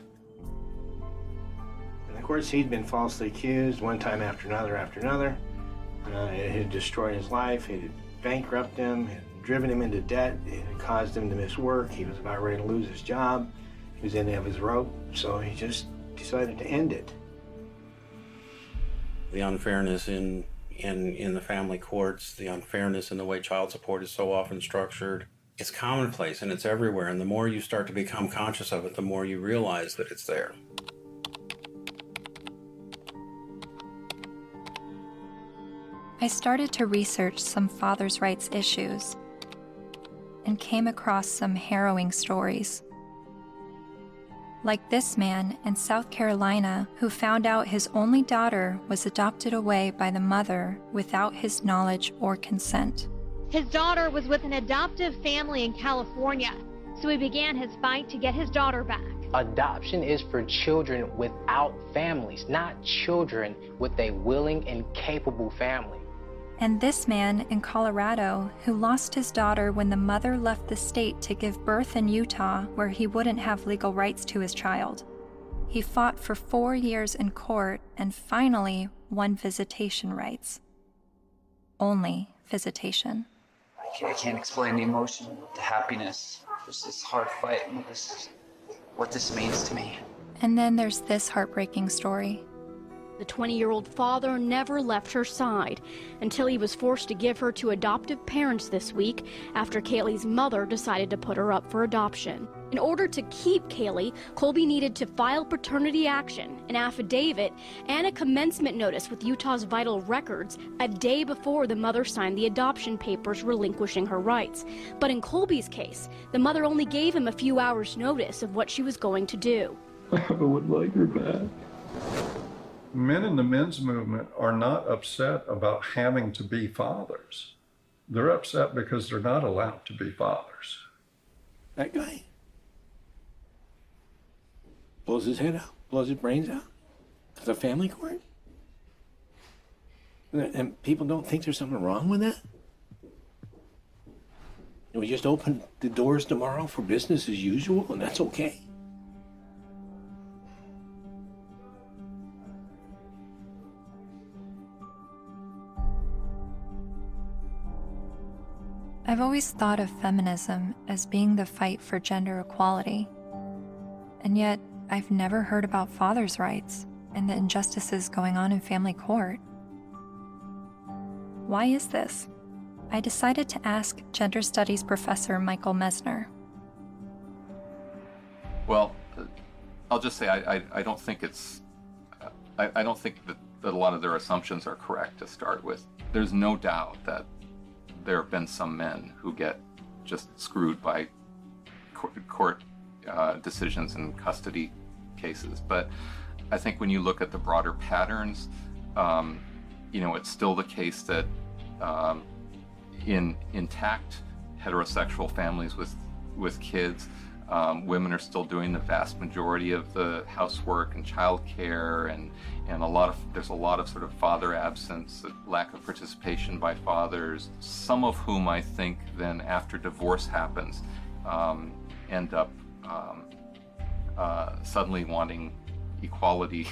And of course, he'd been falsely accused one time after another. It had destroyed his life, it had bankrupted him, it had driven him into debt, it had caused him to miss work, he was about ready to lose his job, he was in the end of his rope, so he just decided to end it. The unfairness in the family courts, the unfairness in the way child support is so often structured, it's commonplace and it's everywhere, and the more you start to become conscious of it, the more you realize that it's there. I started to research some fathers' rights issues and came across some harrowing stories. Like this man in South Carolina who found out his only daughter was adopted away by the mother without his knowledge or consent. His daughter was with an adoptive family in California, so he began his fight to get his daughter back. Adoption is for children without families, not children with a willing and capable family. And this man in Colorado who lost his daughter when the mother left the state to give birth in Utah, where he wouldn't have legal rights to his child. He fought for 4 years in court and finally won visitation rights. Only visitation. I can't explain the emotion, the happiness. There's this hard fight, what this means to me. And then there's this heartbreaking story. The 20-year-old father never left her side until he was forced to give her to adoptive parents this week after Kaylee's mother decided to put her up for adoption. In order to keep Kaylee, Colby needed to file paternity action, an affidavit, and a commencement notice with Utah's Vital Records a day before the mother signed the adoption papers relinquishing her rights. But in Colby's case, the mother only gave him a few hours' notice of what she was going to do. I would like her back. Men in the men's movement are not upset about having to be fathers. They're upset because they're not allowed to be fathers. That guy blows his head out, blows his brains out to the family court? And people don't think there's something wrong with that? And we just open the doors tomorrow for business as usual, and that's okay? I've always thought of feminism as being the fight for gender equality. And yet, I've never heard about fathers' rights and the injustices going on in family court. Why is this? I decided to ask gender studies professor Michael Mesner. Well, I'll just say I don't think it's, I don't think that a lot of their assumptions are correct to start with. There's no doubt that there have been some men who get just screwed by court decisions and custody cases. But I think when you look at the broader patterns, it's still the case that in intact heterosexual families with kids, women are still doing the vast majority of the housework and childcare, and there's a lot of sort of father absence, lack of participation by fathers, some of whom I think then after divorce happens end up suddenly wanting equality,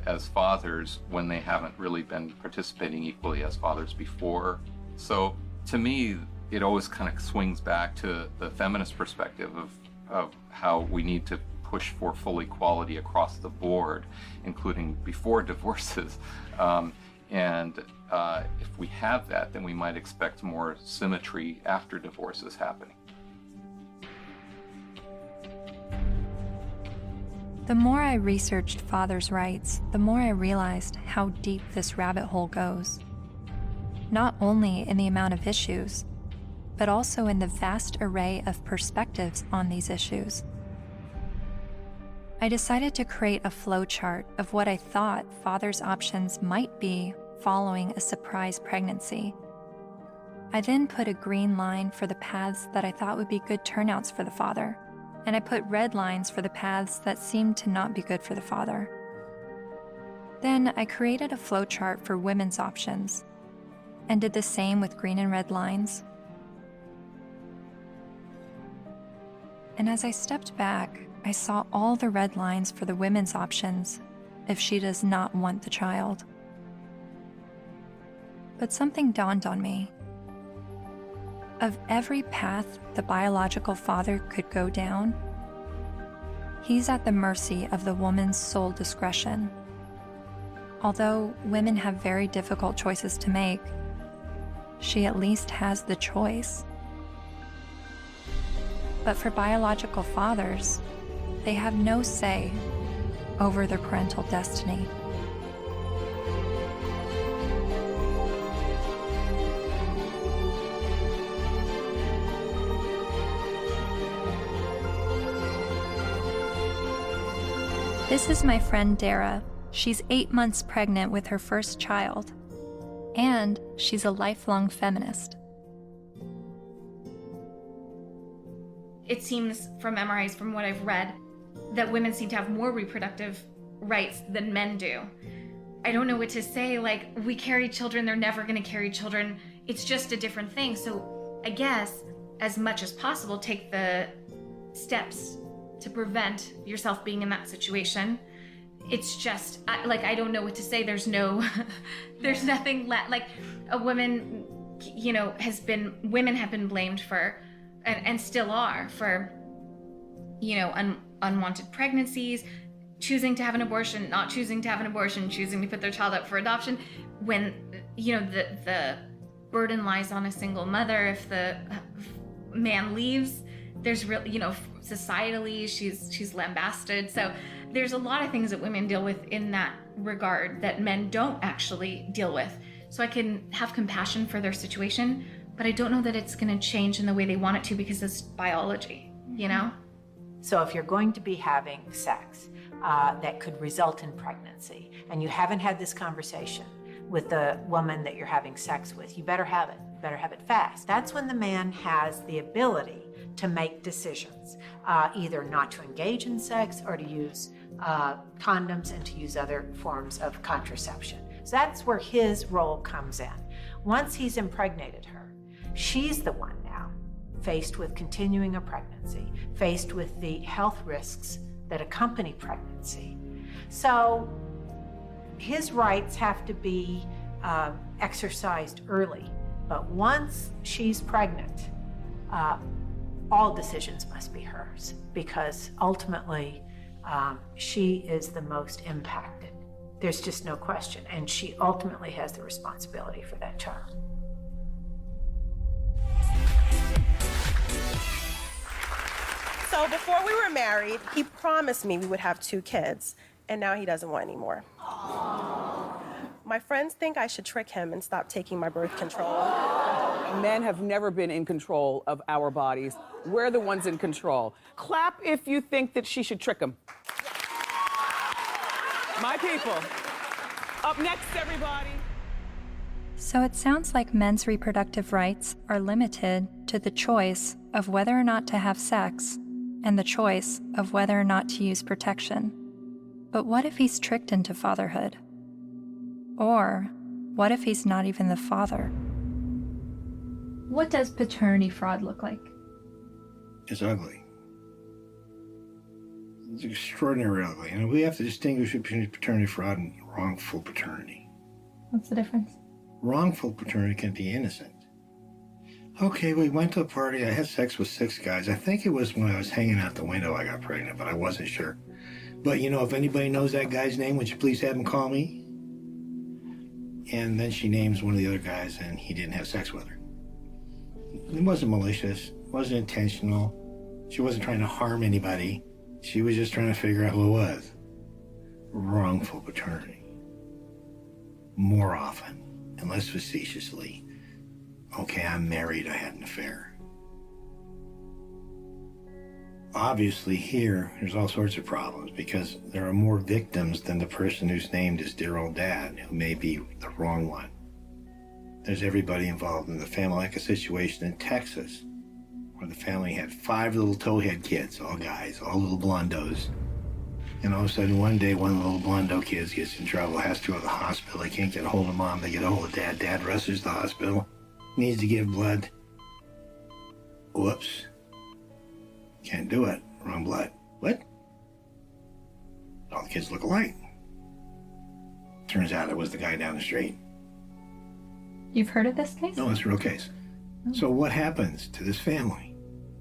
as fathers when they haven't really been participating equally as fathers before. So to me, it always kind of swings back to the feminist perspective of how we need to push for full equality across the board, including before divorces. If we have that, then we might expect more symmetry after divorces happening. The more I researched fathers' rights, the more I realized how deep this rabbit hole goes. Not only in the amount of issues, but also in the vast array of perspectives on these issues. I decided to create a flowchart of what I thought fathers' options might be following a surprise pregnancy. I then put a green line for the paths that I thought would be good turnouts for the father, and I put red lines for the paths that seemed to not be good for the father. Then I created a flowchart for women's options, and did the same with green and red lines. And as I stepped back, I saw all the red lines for the women's options if she does not want the child. But something dawned on me. Of every path the biological father could go down, he's at the mercy of the woman's sole discretion. Although women have very difficult choices to make, she at least has the choice. But for biological fathers, they have no say over their parental destiny. This is my friend Dara. She's 8 months pregnant with her first child, and she's a lifelong feminist. It seems from MRIs, from what I've read, that women seem to have more reproductive rights than men do. I don't know what to say, like, we carry children, they're never gonna carry children. It's just a different thing. So I guess, as much as possible, take the steps to prevent yourself being in that situation. It's just, I don't know what to say. There's no, there's nothing like a woman, women have been blamed for, and still are, for, unwanted pregnancies, choosing to have an abortion, not choosing to have an abortion, choosing to put their child up for adoption, when, the burden lies on a single mother. If the man leaves, there's really, societally, she's lambasted. So there's a lot of things that women deal with in that regard that men don't actually deal with. So I can have compassion for their situation, but I don't know that it's gonna change in the way they want it to, because it's biology, So if you're going to be having sex that could result in pregnancy, and you haven't had this conversation with the woman that you're having sex with, you better have it. You better have it fast. That's when the man has the ability to make decisions, either not to engage in sex or to use condoms and to use other forms of contraception. So that's where his role comes in. Once he's impregnated her, she's the one now faced with continuing a pregnancy, faced with the health risks that accompany pregnancy. So his rights have to be exercised early, but once she's pregnant, all decisions must be hers, because ultimately she is the most impacted. There's just no question, and she ultimately has the responsibility for that child. So before we were married, he promised me we would have 2 kids, and now he doesn't want any more. My friends think I should trick him and stop taking my birth control. Men have never been in control of our bodies. We're the ones in control. Clap if you think that she should trick him. My people. Up next, everybody. So it sounds like men's reproductive rights are limited to the choice of whether or not to have sex and the choice of whether or not to use protection. But what if he's tricked into fatherhood? Or what if he's not even the father? What does paternity fraud look like? It's ugly. It's extraordinarily ugly. And we have to distinguish between paternity fraud and wrongful paternity. What's the difference? Wrongful paternity can be innocent. Okay, we went to a party. I had sex with 6 guys. I think it was when I was hanging out the window I got pregnant, but I wasn't sure. But if anybody knows that guy's name, would you please have him call me? And then she names one of the other guys, and he didn't have sex with her. It wasn't malicious. It wasn't intentional. She wasn't trying to harm anybody. She was just trying to figure out who it was. Wrongful paternity. More often, and less facetiously, okay, I'm married, I had an affair. Obviously here, there's all sorts of problems because there are more victims than the person who's named as dear old dad, who may be the wrong one. There's everybody involved in the family, like a situation in Texas where the family had 5 little towhead kids, all guys, all little blondos. And all of a sudden, one day, one of the little blondo kids gets in trouble, has to go to the hospital. They can't get a hold of mom. They get a hold of dad. Dad rushes to the hospital, needs to give blood. Whoops. Can't do it. Wrong blood. What? All the kids look alike. Turns out it was the guy down the street. You've heard of this case? No, it's a real case. So what happens to this family?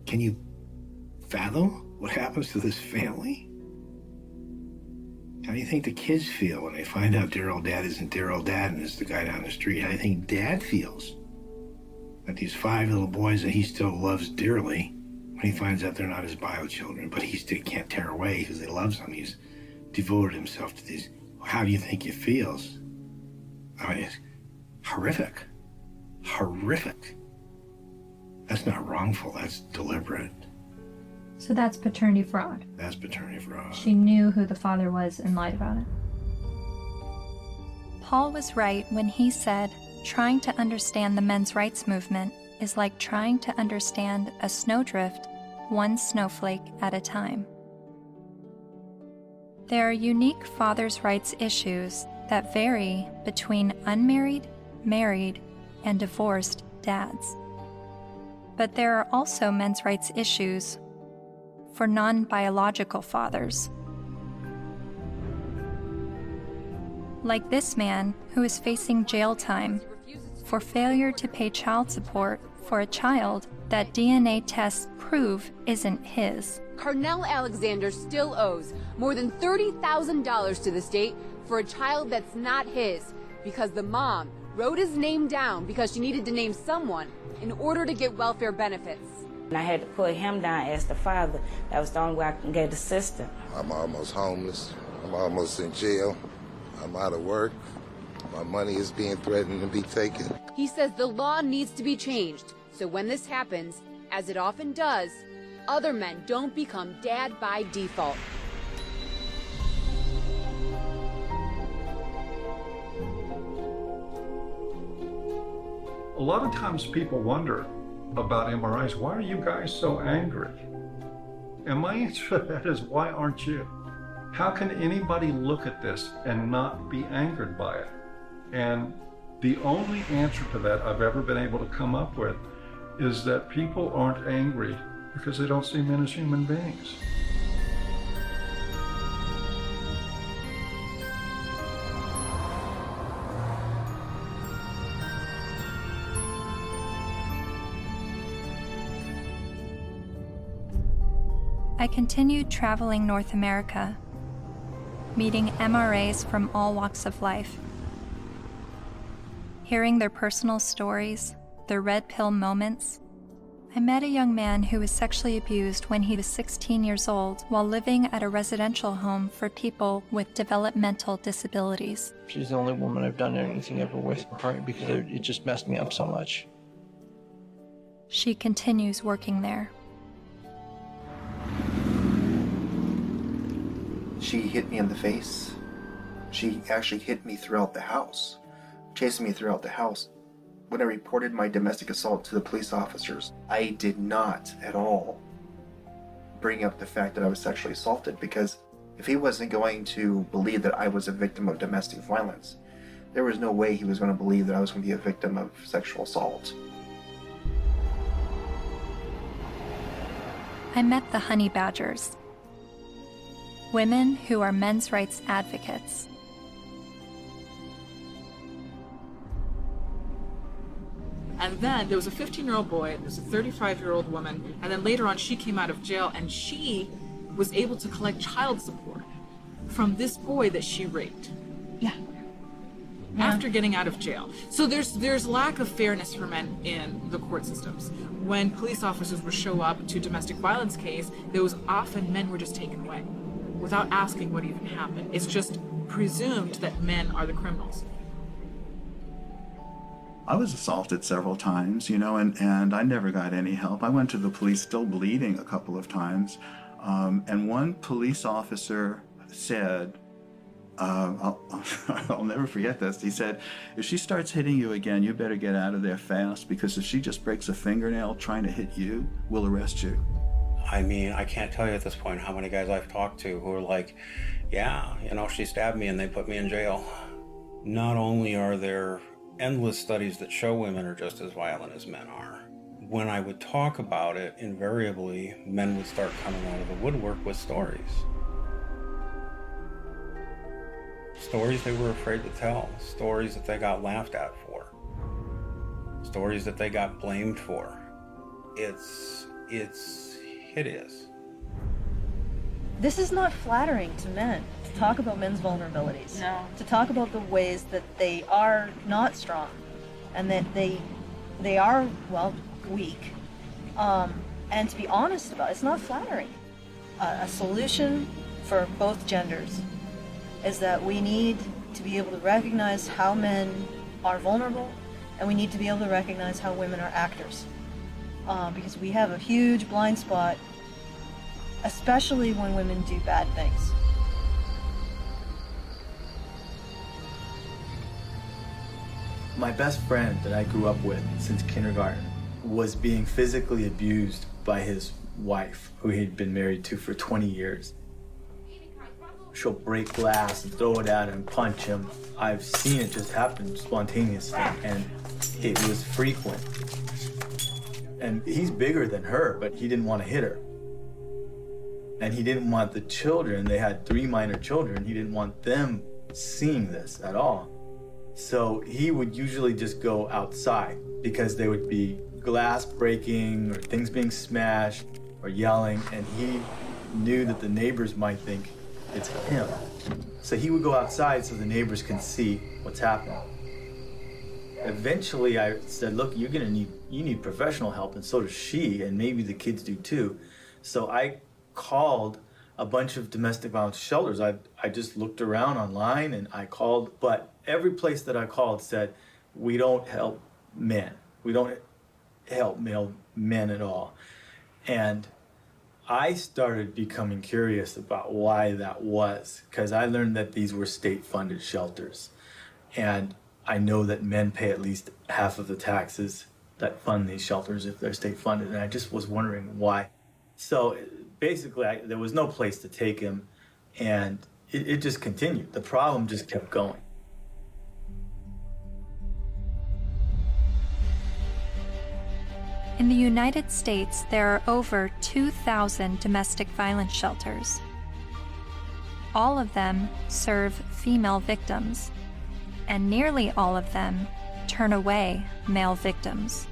Can you fathom what happens to this family? How do you think the kids feel when they find out dear old dad isn't dear old dad and it's the guy down the street? How do you think dad feels? That these 5 little boys that he still loves dearly, when he finds out they're not his bio children, but he still can't tear away because he loves them. He's devoted himself to these. How do you think it feels? I mean, it's horrific. Horrific. That's not wrongful, that's deliberate. So that's paternity fraud. That's paternity fraud. She knew who the father was and lied about it. Paul was right when he said, trying to understand the men's rights movement is like trying to understand a snowdrift, one snowflake at a time. There are unique fathers' rights issues that vary between unmarried, married, and divorced dads. But there are also men's rights issues for non-biological fathers. Like this man who is facing jail time for failure to pay child support for a child that DNA tests prove isn't his. Carnell Alexander still owes more than $30,000 to the state for a child that's not his because the mom wrote his name down because she needed to name someone in order to get welfare benefits. And I had to put him down as the father. That was the only way I can get the system. I'm almost homeless. I'm almost in jail. I'm out of work. My money is being threatened to be taken. He says the law needs to be changed, so when this happens, as it often does, other men don't become dad by default. A lot of times people wonder about MRIs, why are you guys so angry? And my answer to that is, why aren't you? How can anybody look at this and not be angered by it? And the only answer to that I've ever been able to come up with is that people aren't angry because they don't see men as human beings. I continued traveling North America, meeting MRAs from all walks of life, hearing their personal stories, their red pill moments. I met a young man who was sexually abused when he was 16 years old while living at a residential home for people with developmental disabilities. She's the only woman I've done anything ever with, partly because it just messed me up so much. She continues working there. She hit me in the face. She actually hit me throughout the house, chasing me throughout the house. When I reported my domestic assault to the police officers, I did not at all bring up the fact that I was sexually assaulted, because if he wasn't going to believe that I was a victim of domestic violence, there was no way he was going to believe that I was going to be a victim of sexual assault. I met the honey badgers, women who are men's rights advocates. And then there was a 15-year-old boy, there's a 35-year-old woman, and then later on she came out of jail and she was able to collect child support from this boy that she raped. Yeah. After getting out of jail. So there's lack of fairness for men in the court systems. When police officers would show up to domestic violence case, there was often men were just taken away without asking what even happened. It's just presumed that men are the criminals. I was assaulted several times, you know, and I never got any help. I went to the police still bleeding a couple of times. And one police officer said, I'll never forget this. He said, if she starts hitting you again, you better get out of there fast, because if she just breaks a fingernail trying to hit you, we'll arrest you. I mean, I can't tell you at this point how many guys I've talked to who are like, yeah, you know, she stabbed me and they put me in jail. Not only are there endless studies that show women are just as violent as men are, when I would talk about it, invariably, men would start coming out of the woodwork with stories. Stories they were afraid to tell, stories that they got laughed at for, stories that they got blamed for. It's hideous. This is not flattering to men, to talk about men's vulnerabilities. No. To talk about the ways that they are not strong and that they are, well, weak. And to be honest about it, it's not flattering. A solution for both genders is that we need to be able to recognize how men are vulnerable, and we need to be able to recognize how women are actors. Because we have a huge blind spot, especially when women do bad things. My best friend that I grew up with since kindergarten was being physically abused by his wife, who he'd been married to for 20 years. She'll break glass and throw it at him, punch him. I've seen it just happen spontaneously, and it was frequent. And he's bigger than her, but he didn't want to hit her. And he didn't want the children, they had 3 minor children, he didn't want them seeing this at all. So he would usually just go outside, because there would be glass breaking or things being smashed or yelling, and he knew that the neighbors might think it's him. So he would go outside so the neighbors can see what's happening. Eventually I said, look, you need professional help, and so does she, and maybe the kids do too. So I called a bunch of domestic violence shelters. I just looked around online and I called, but every place that I called said, we don't help men. We don't help male men at all. And I started becoming curious about why that was, because I learned that these were state-funded shelters. And I know that men pay at least half of the taxes that fund these shelters if they're state-funded, and I just was wondering why. So basically, there was no place to take him, and it just continued. The problem just kept going. In the United States, there are over 2,000 domestic violence shelters. All of them serve female victims, and nearly all of them turn away male victims.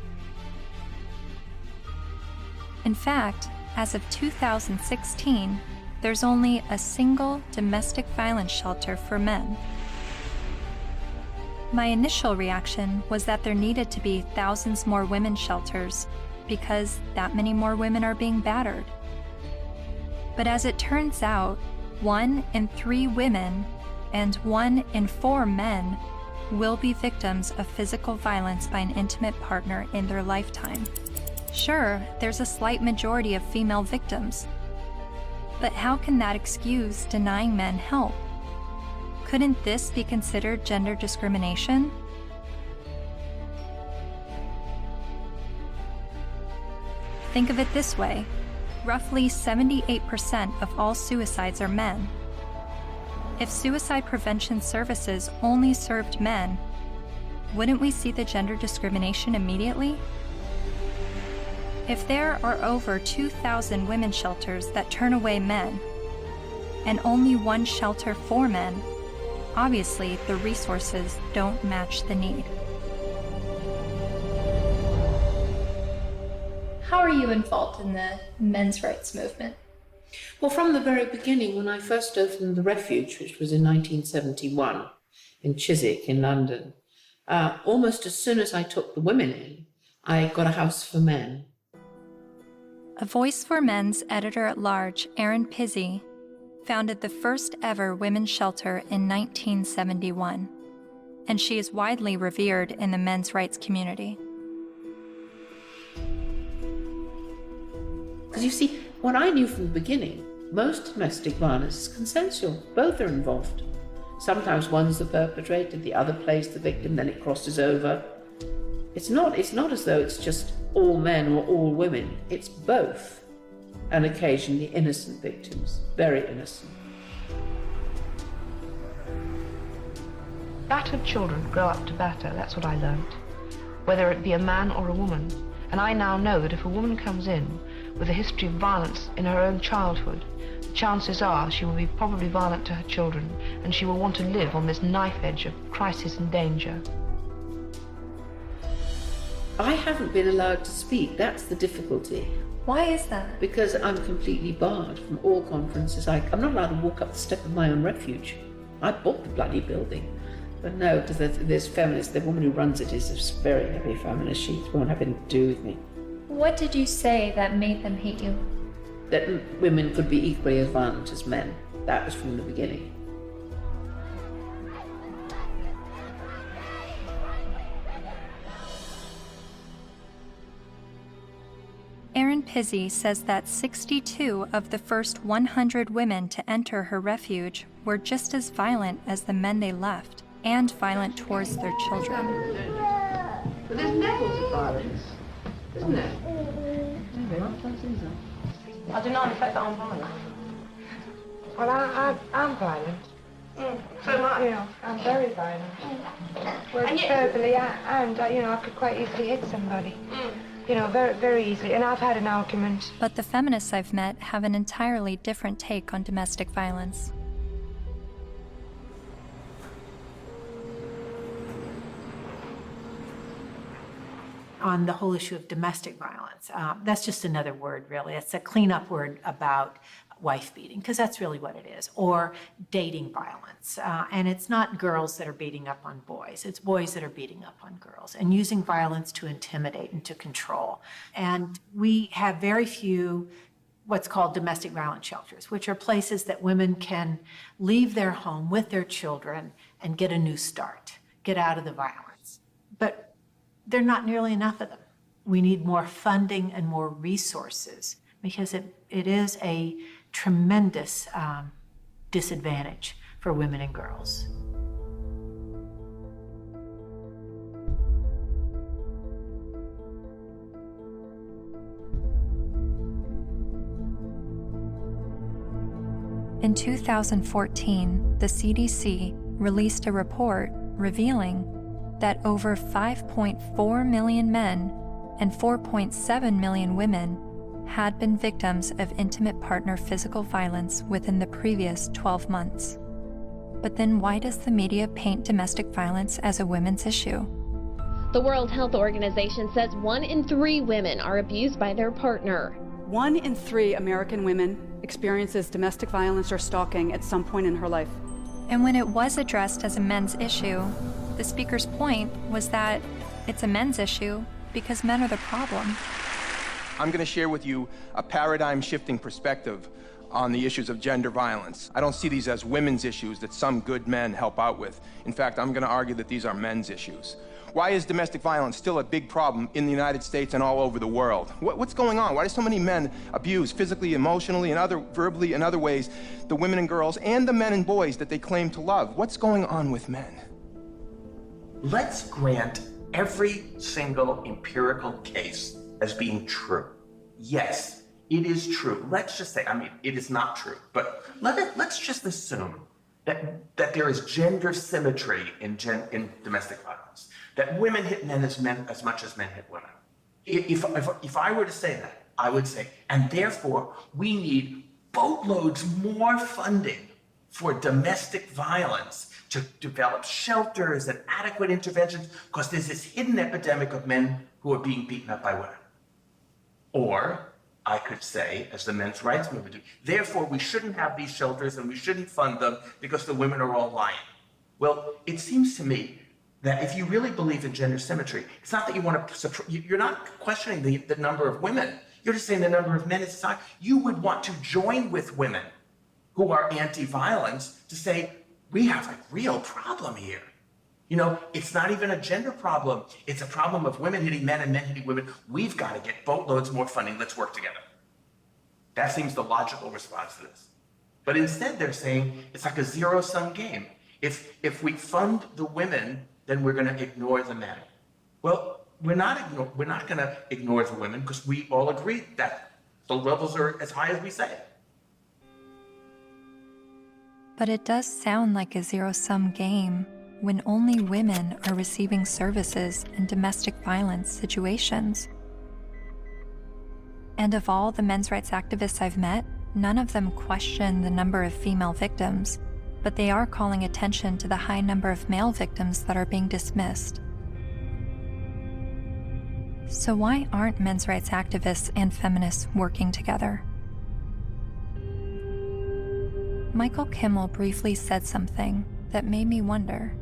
In fact, as of 2016, there's only a single domestic violence shelter for men. My initial reaction was that there needed to be thousands more women's shelters because that many more women are being battered. But as it turns out, 1 in 3 women and 1 in 4 men will be victims of physical violence by an intimate partner in their lifetime. Sure, there's a slight majority of female victims, but how can that excuse denying men help? Couldn't this be considered gender discrimination? Think of it this way. Roughly 78% of all suicides are men. If suicide prevention services only served men, wouldn't we see the gender discrimination immediately? If there are over 2,000 women's shelters that turn away men, and only 1 shelter for men, obviously the resources don't match the need. How are you involved in the men's rights movement? Well, from the very beginning, when I first opened the Refuge, which was in 1971 in Chiswick in London, almost as soon as I took the women in, I got a house for men. A Voice for Men's editor-at-large, Erin Pizzey, founded the first ever women's shelter in 1971, and she is widely revered in the men's rights community. Because you see, what I knew from the beginning, most domestic violence is consensual. Both are involved. Sometimes one's the perpetrator, the other plays the victim, then it crosses over. It's not as though it's just all men or all women. It's both, and occasionally innocent victims, very innocent. Battered children grow up to batter, that's what I learned. Whether it be a man or a woman. And I now know that if a woman comes in with a history of violence in her own childhood, the chances are she will be probably violent to her children, and she will want to live on this knife edge of crisis and danger. I haven't been allowed to speak, that's the difficulty. Why is that? Because I'm completely barred from all conferences. I'm not allowed to walk up the step of my own refuge. I bought the bloody building. But no, because there's feminists, the woman who runs it is a very heavy feminist. She won't have anything to do with me. What did you say that made them hate you? That women could be equally as violent as men. That was from the beginning. Erin Pizzey says that 62 of the first 100 women to enter her refuge were just as violent as the men they left, and violent towards their children. But there's levels of violence, isn't there? I deny the fact that I'm violent. Well, I'm violent. So much. You know, I'm very violent. Whereas verbally, I could quite easily hit somebody. You know, very, very easily. And I've had an argument. But the feminists I've met have an entirely different take on domestic violence. On the whole issue of domestic violence, that's just another word, really. It's a cleanup word about wife beating, because that's really what it is, or dating violence. And it's not girls that are beating up on boys, it's boys that are beating up on girls and using violence to intimidate and to control. And we have very few what's called domestic violence shelters, which are places that women can leave their home with their children and get a new start, get out of the violence. But there are not nearly enough of them. We need more funding and more resources, because it is a tremendous disadvantage for women and girls. In 2014, the CDC released a report revealing that over 5.4 million men and 4.7 million women had been victims of intimate partner physical violence within the previous 12 months. But then why does the media paint domestic violence as a women's issue? The World Health Organization says 1 in 3 women are abused by their partner. 1 in 3 American women experiences domestic violence or stalking at some point in her life. And when it was addressed as a men's issue, the speaker's point was that it's a men's issue because men are the problem. I'm going to share with you a paradigm-shifting perspective on the issues of gender violence. I don't see these as women's issues that some good men help out with. In fact, I'm going to argue that these are men's issues. Why is domestic violence still a big problem in the United States and all over the world? What's going on? Why do so many men abuse physically, emotionally, and verbally and other ways the women and girls and the men and boys that they claim to love? What's going on with men? Let's grant every single empirical case as being true. Yes, it is true. Let's just say, it is not true, but let's just assume that there is gender symmetry in domestic violence, that women hit men as much as men hit women. If I were to say that, I would say, and therefore we need boatloads more funding for domestic violence, to develop shelters and adequate interventions, because there's this hidden epidemic of men who are being beaten up by women. Or I could say, as the men's rights movement do, therefore we shouldn't have these shelters and we shouldn't fund them because the women are all lying. Well, it seems to me that if you really believe in gender symmetry, it's not that you want to, you're not questioning the number of women, you're just saying the number of men is high. You would want to join with women who are anti-violence to say, we have a real problem here. You know, it's not even a gender problem. It's a problem of women hitting men and men hitting women. We've got to get boatloads more funding. Let's work together. That seems the logical response to this. But instead they're saying it's like a zero-sum game. If we fund the women, then we're going to ignore the men. Well, we're not going to ignore the women because we all agree that the levels are as high as we say. But it does sound like a zero-sum game when only women are receiving services in domestic violence situations. And of all the men's rights activists I've met, none of them question the number of female victims, but they are calling attention to the high number of male victims that are being dismissed. So why aren't men's rights activists and feminists working together? Michael Kimmel briefly said something that made me wonder.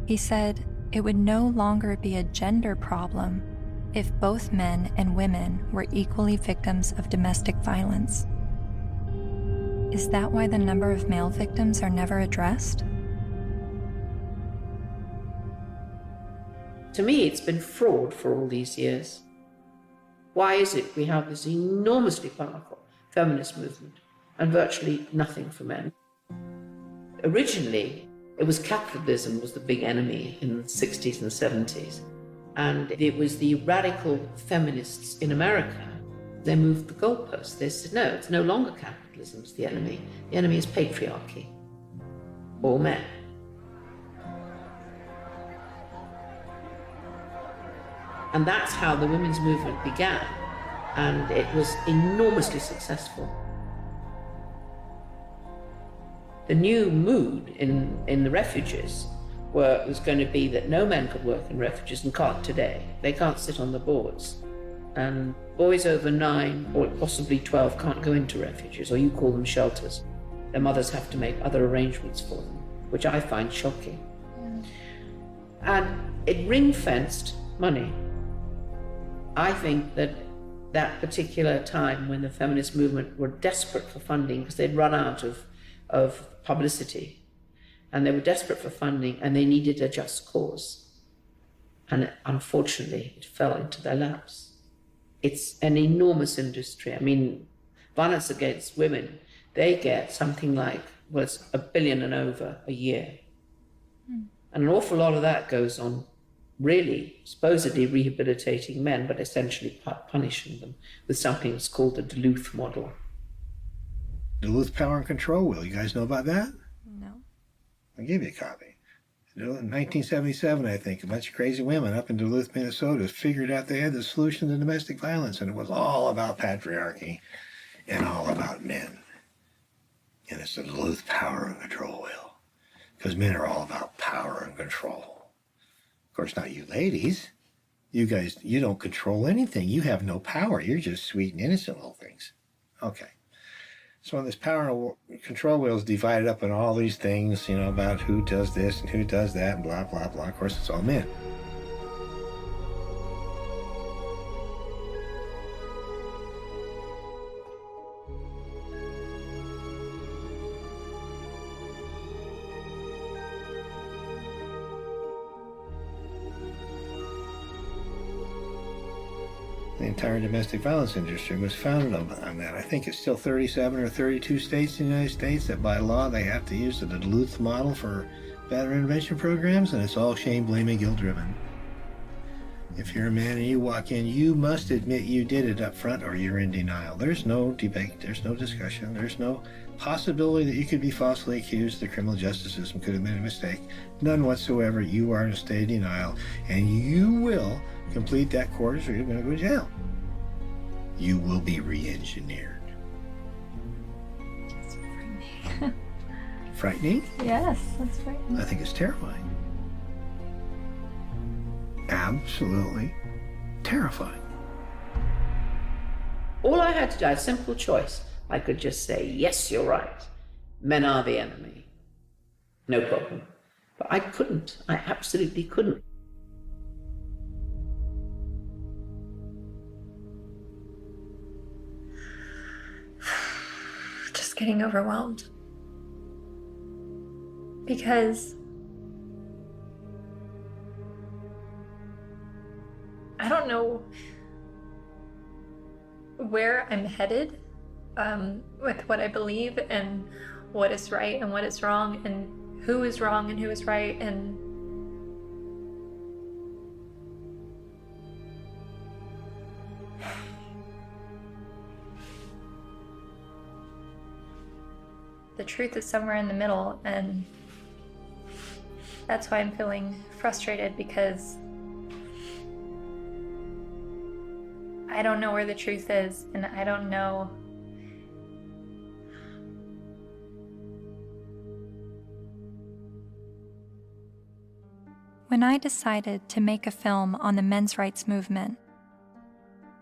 He said it would no longer be a gender problem if both men and women were equally victims of domestic violence. Is that why the number of male victims are never addressed? To me, it's been fraud for all these years. Why is it we have this enormously powerful feminist movement and virtually nothing for men? Originally, it was capitalism was the big enemy in the 60s and 70s. And it was the radical feminists in America. They moved the goalposts. They said, no, it's no longer capitalism is the enemy. The enemy is patriarchy, or men. And that's how the women's movement began. And it was enormously successful. The new mood in the refuges was going to be that no men could work in refuges and can't today. They can't sit on the boards. And boys over 9 or possibly 12 can't go into refuges, or you call them shelters. Their mothers have to make other arrangements for them, which I find shocking. And it ring-fenced money. I think that that particular time when the feminist movement were desperate for funding because they'd run out of publicity, and they were desperate for funding and they needed a just cause. And unfortunately, it fell into their laps. It's an enormous industry. I mean, violence against women, they get something like, well, it's $1 billion and over a year. And an awful lot of that goes on really supposedly rehabilitating men, but essentially punishing them with something that's called the Duluth model. Duluth Power and Control Wheel. You guys know about that? No. I'll give you a copy. In 1977, I think, a bunch of crazy women up in Duluth, Minnesota figured out they had the solution to domestic violence, and it was all about patriarchy and all about men. And it's the Duluth Power and Control Wheel, because men are all about power and control. Of course, not you ladies. You guys, you don't control anything. You have no power. You're just sweet and innocent little things. Okay. So when this power and control wheel is divided up in all these things, you know, about who does this and who does that and blah, blah, blah. Of course, it's all men. The entire domestic violence industry was founded on that. I think it's still 37 or 32 states in the United States that by law they have to use the Duluth model for battery intervention programs, and it's all shame, blame, and guilt-driven. If you're a man and you walk in, you must admit you did it up front or you're in denial. There's no debate, there's no discussion, there's no possibility that you could be falsely accused. The criminal justice system could have made a mistake. None whatsoever. You are in a state of denial, and you will complete that course or you're going to go to jail. You will be re-engineered. That's frightening. Frightening? Yes, that's frightening. I think it's terrifying. Absolutely terrifying. All I had to do, I had a simple choice. I could just say, yes, you're right. Men are the enemy. No problem. But I couldn't. I absolutely couldn't. Just getting overwhelmed. Because I don't know where I'm headed with what I believe and what is right and what is wrong and who is wrong and who is right, and the truth is somewhere in the middle, and that's why I'm feeling frustrated, because I don't know where the truth is, and I don't know When I decided to make a film on the men's rights movement,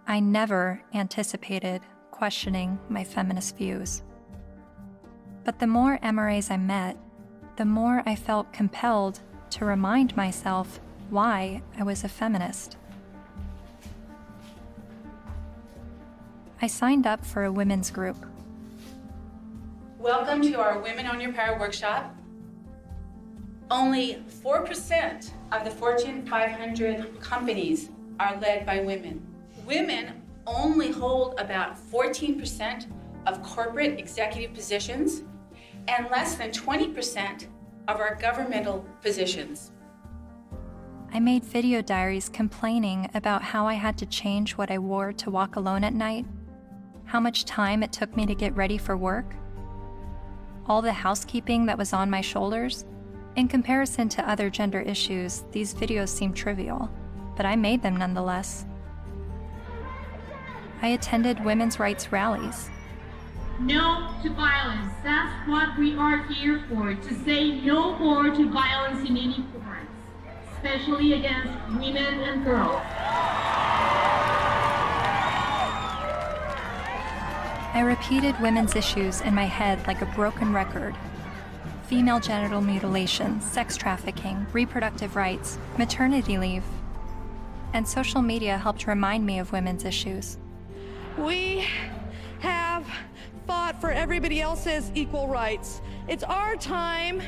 I never anticipated questioning my feminist views. But the more MRAs I met, the more I felt compelled to remind myself why I was a feminist. I signed up for a women's group. Welcome to our Women on Your Power workshop. Only 4% of the Fortune 500 companies are led by women. Women only hold about 14% of corporate executive positions and less than 20% of our governmental positions. I made video diaries complaining about how I had to change what I wore to walk alone at night, how much time it took me to get ready for work, all the housekeeping that was on my shoulders. In comparison to other gender issues, these videos seem trivial, but I made them nonetheless. I attended women's rights rallies. No to violence. That's what we are here for, to say no more to violence in any forms, especially against women and girls. I repeated women's issues in my head like a broken record. Female genital mutilation, sex trafficking, reproductive rights, maternity leave. And social media helped remind me of women's issues. We have fought for everybody else's equal rights. It's our time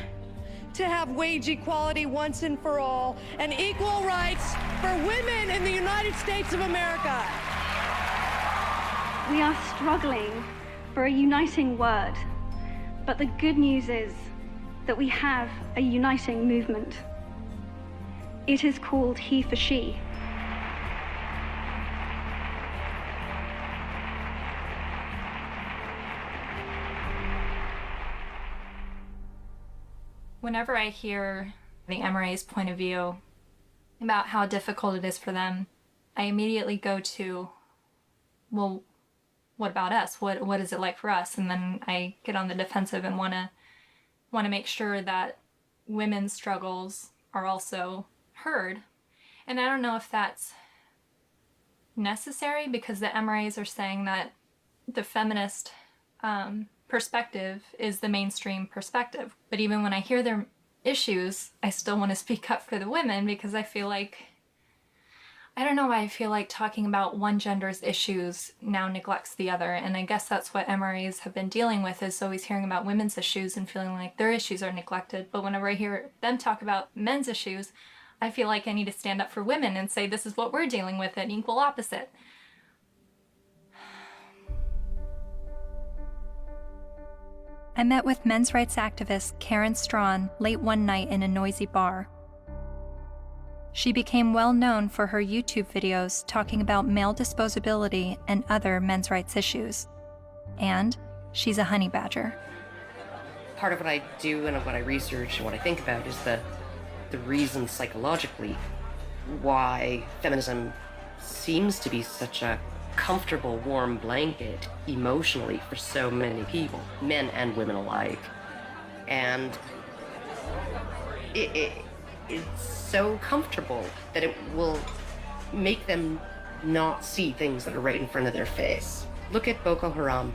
to have wage equality once and for all, and equal rights for women in the United States of America. We are struggling for a uniting word, but the good news is that we have a uniting movement. It is called He for She. Whenever I hear the MRA's point of view about how difficult it is for them, I immediately go to, well, what about us? What is it like for us? And then I get on the defensive and want to make sure that women's struggles are also heard. And I don't know if that's necessary, because the MRAs are saying that the feminist perspective is the mainstream perspective. But even when I hear their issues, I still want to speak up for the women, because I feel like, I don't know why I feel like talking about one gender's issues now neglects the other. And I guess that's what MRAs have been dealing with, is always hearing about women's issues and feeling like their issues are neglected. But whenever I hear them talk about men's issues, I feel like I need to stand up for women and say, this is what we're dealing with, an equal opposite. I met with men's rights activist Karen Strawn late one night in a noisy bar. She became well known for her YouTube videos talking about male disposability and other men's rights issues. And she's a honey badger. Part of what I do and what I research and what I think about is the reason psychologically why feminism seems to be such a comfortable, warm blanket emotionally for so many people, men and women alike. And it's so comfortable that it will make them not see things that are right in front of their face. Look at Boko Haram.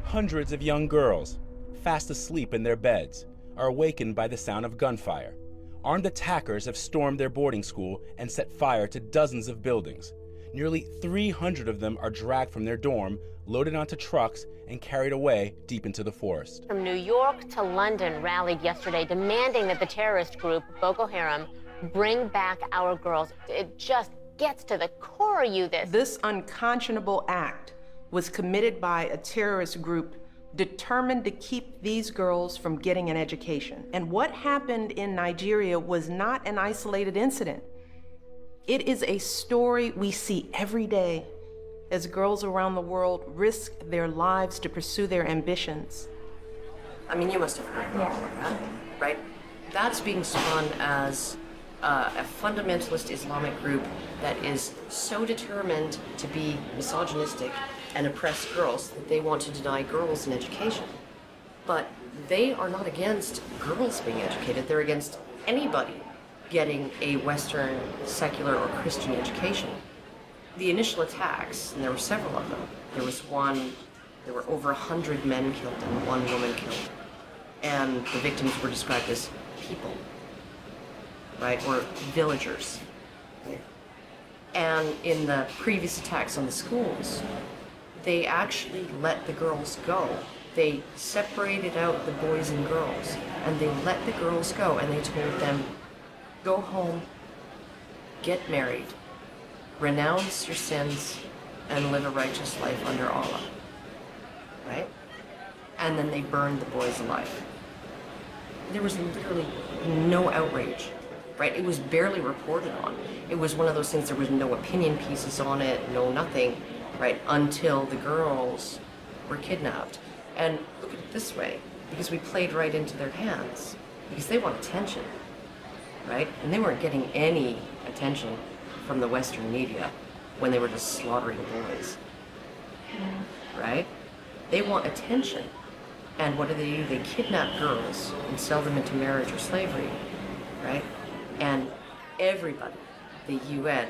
Hundreds of young girls, fast asleep in their beds, are awakened by the sound of gunfire. Armed attackers have stormed their boarding school and set fire to dozens of buildings. Nearly 300 of them are dragged from their dorm, loaded onto trucks, and carried away deep into the forest. From New York to London rallied yesterday demanding that the terrorist group Boko Haram bring back our girls. It just gets to the core of you, This unconscionable act was committed by a terrorist group determined to keep these girls from getting an education. And what happened in Nigeria was not an isolated incident. It is a story we see every day as girls around the world risk their lives to pursue their ambitions. I mean, you must have heard about that, right? That's being spun as a fundamentalist Islamic group that is so determined to be misogynistic and oppress girls that they want to deny girls an education. But they are not against girls being educated. They're against anybody getting a Western secular or Christian education. The initial attacks, and there were several of them, there were over 100 men killed and 1 woman killed. And the victims were described as people, right, or villagers. And in the previous attacks on the schools, they actually let the girls go. They separated out the boys and girls, and they let the girls go, and they told them, go home, get married, renounce your sins, and live a righteous life under Allah, right? And then they burned the boys alive. There was literally no outrage, right? It was barely reported on. It was one of those things, there was no opinion pieces on it, no nothing, right? Until the girls were kidnapped. And look at it this way, because we played right into their hands, because they want attention, right? And they weren't getting any attention from the Western media when they were just slaughtering boys, right? They want attention. And what do? They kidnap girls and sell them into marriage or slavery, right? And everybody, the UN,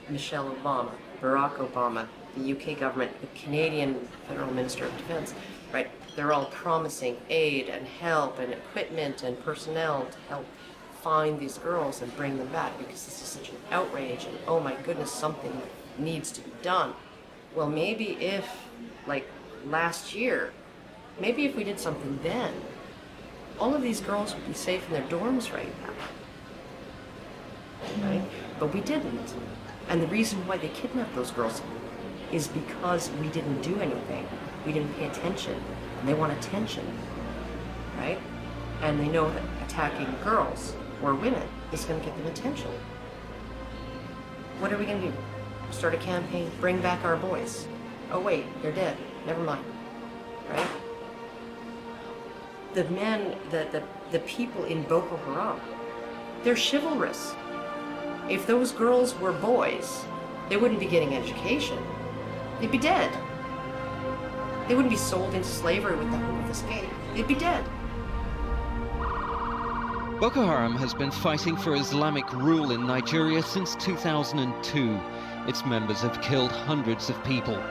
Michelle Obama, Barack Obama, the UK government, the Canadian Federal Minister of Defense, right? They're all promising aid and help and equipment and personnel to help find these girls and bring them back, because this is such an outrage and oh my goodness, something needs to be done. Well, maybe if, like last year, maybe if we did something then, all of these girls would be safe in their dorms right now, right? But we didn't. And the reason why they kidnapped those girls is because we didn't do anything. We didn't pay attention. And they want attention, right? And they know that attacking girls or women is going to get them attention. What are we going to do? Start a campaign, bring back our boys. Oh wait, they're dead. Never mind, right? The men, the people in Boko Haram, they're chivalrous. If those girls were boys, they wouldn't be getting education. They'd be dead. They wouldn't be sold into slavery with the hope of escape. They'd be dead. Boko Haram has been fighting for Islamic rule in Nigeria since 2002. Its members have killed hundreds of people.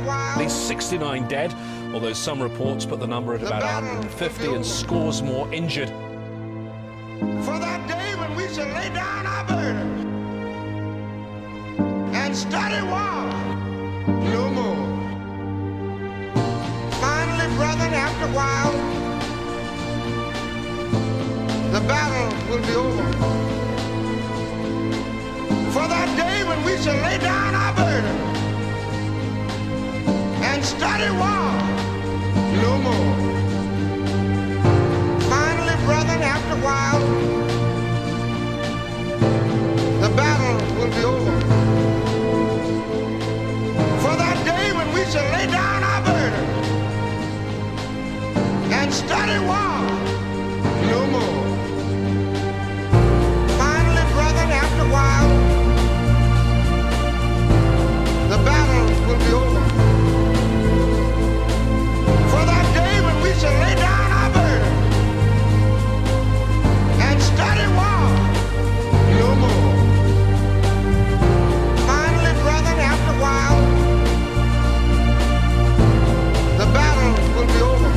At least 69 dead, although some reports put the number at about 150 and scores more injured. For that day when we shall lay down our burdens and study war no more. Finally, brethren, after a while, the battle will be over. For that day when we shall lay down our burdens and study war no more. Finally, brethren, after a while, the battle will be over. For that day when we shall lay down our burden and study war no more. Finally, brethren, after a while, the battle will be over. For that day when we shall lay down our burden and study war no more. Finally, brethren, after a while, the battle will be over.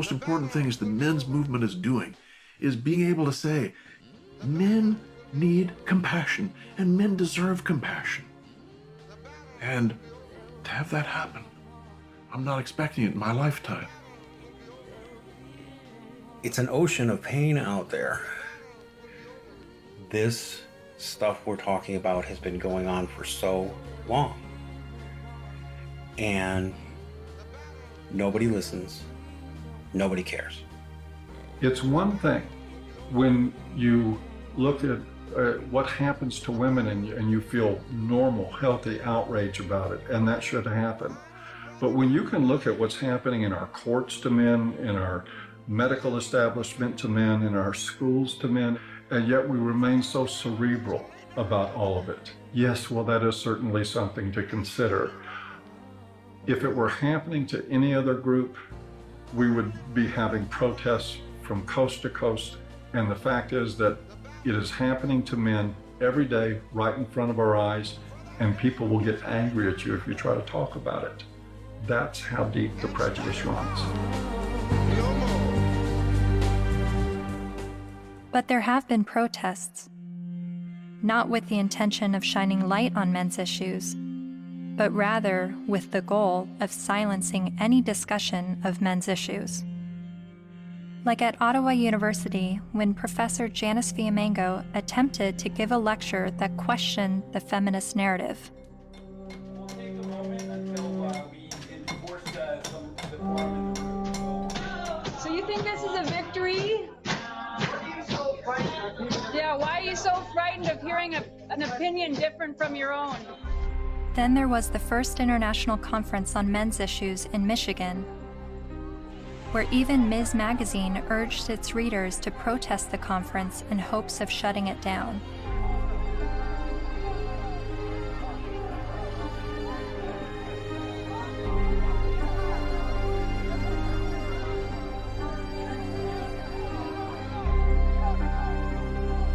most important things the men's movement is doing is being able to say, men need compassion, and men deserve compassion. And to have that happen, I'm not expecting it in my lifetime. It's an ocean of pain out there. This stuff we're talking about has been going on for so long. And nobody listens. Nobody cares. It's one thing when you look at what happens to women and you feel normal, healthy outrage about it, and that should happen. But when you can look at what's happening in our courts to men, in our medical establishment to men, in our schools to men, and yet we remain so cerebral about all of it. Yes, well, that is certainly something to consider. If it were happening to any other group, we would be having protests from coast to coast. And the fact is that it is happening to men every day, right in front of our eyes, and people will get angry at you if you try to talk about it. That's how deep the prejudice runs. But there have been protests, not with the intention of shining light on men's issues, but rather with the goal of silencing any discussion of men's issues. Like at Ottawa University, when Professor Janice Fiamengo attempted to give a lecture that questioned the feminist narrative. So you think this is a victory? Yeah, why are you so frightened of hearing an opinion different from your own? Then there was the first international conference on men's issues in Michigan, where even Ms. Magazine urged its readers to protest the conference in hopes of shutting it down.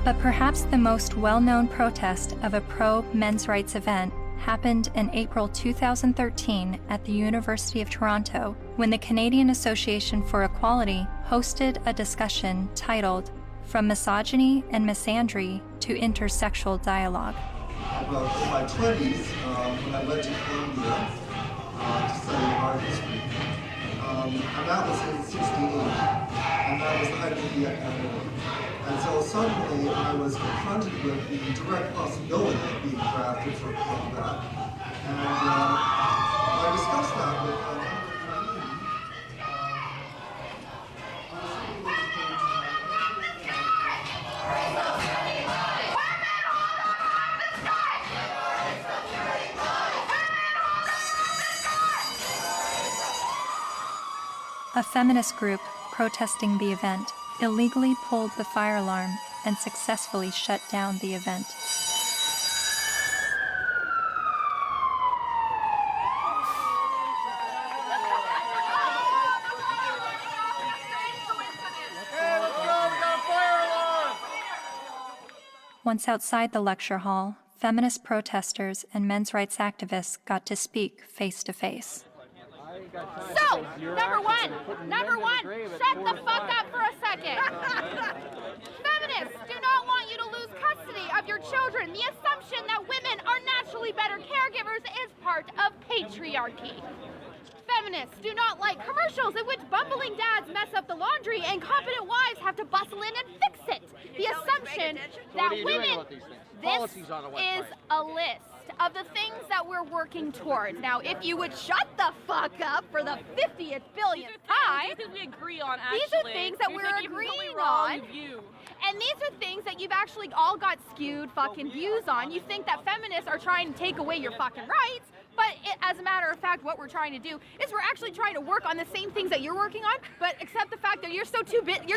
But perhaps the most well-known protest of a pro-men's rights event happened in April 2013 at the University of Toronto, when the Canadian Association for Equality hosted a discussion titled From Misogyny and Misandry to Intersexual Dialogue. About in my 20s, when I went to Columbia to study art history, and that was in 68, and that was the height of the academy. And so suddenly I was confronted with the direct possibility of being drafted for that. And I discussed that with A feminist group protesting the event illegally pulled the fire alarm and successfully shut down the event. Once outside the lecture hall, feminist protesters and men's rights activists got to speak face to face. So, number one, shut the fuck up for a second. Feminists do not want you to lose custody of your children. The assumption that women are naturally better caregivers is part of patriarchy. Feminists do not like commercials in which bumbling dads mess up the laundry and competent wives have to bustle in and fix it. The assumption that women... This is a list of the things that we're working towards. Now, if you would shut the fuck up for the 50th billionth time, these are things we agree on, actually. These are things that we're agreeing on. And these are things that you've actually all got skewed fucking views on. You think that feminists are trying to take away your fucking rights, but as a matter of fact, what we're trying to do is we're actually trying to work on the same things that you're working on, but accept the fact that you're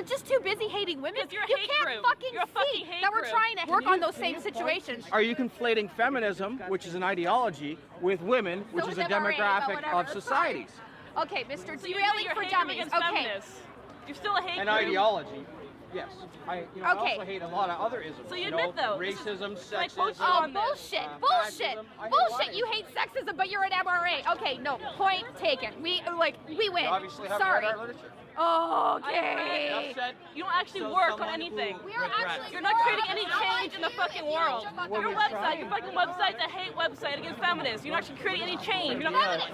just too busy hating women. You can't fucking see that we're trying to work on those same situations. Are you conflating feminism, which is an ideology, with women, which is a demographic of societies? Okay, Mr. Derailing for Dummies. Okay. You're still a hate group. An ideology. Yes. I also hate a lot of other isms. So you admit, though, racism, like, sexism. Oh, bullshit. Bullshit. You hate sexism, but you're an MRA. Okay, no, point taken. We win. You obviously haven't Sorry. read our literature. Okay. You don't actually work on anything. You're not creating any change in the fucking world. Your fucking website's a hate website against feminists. You're not actually creating any change. Feminists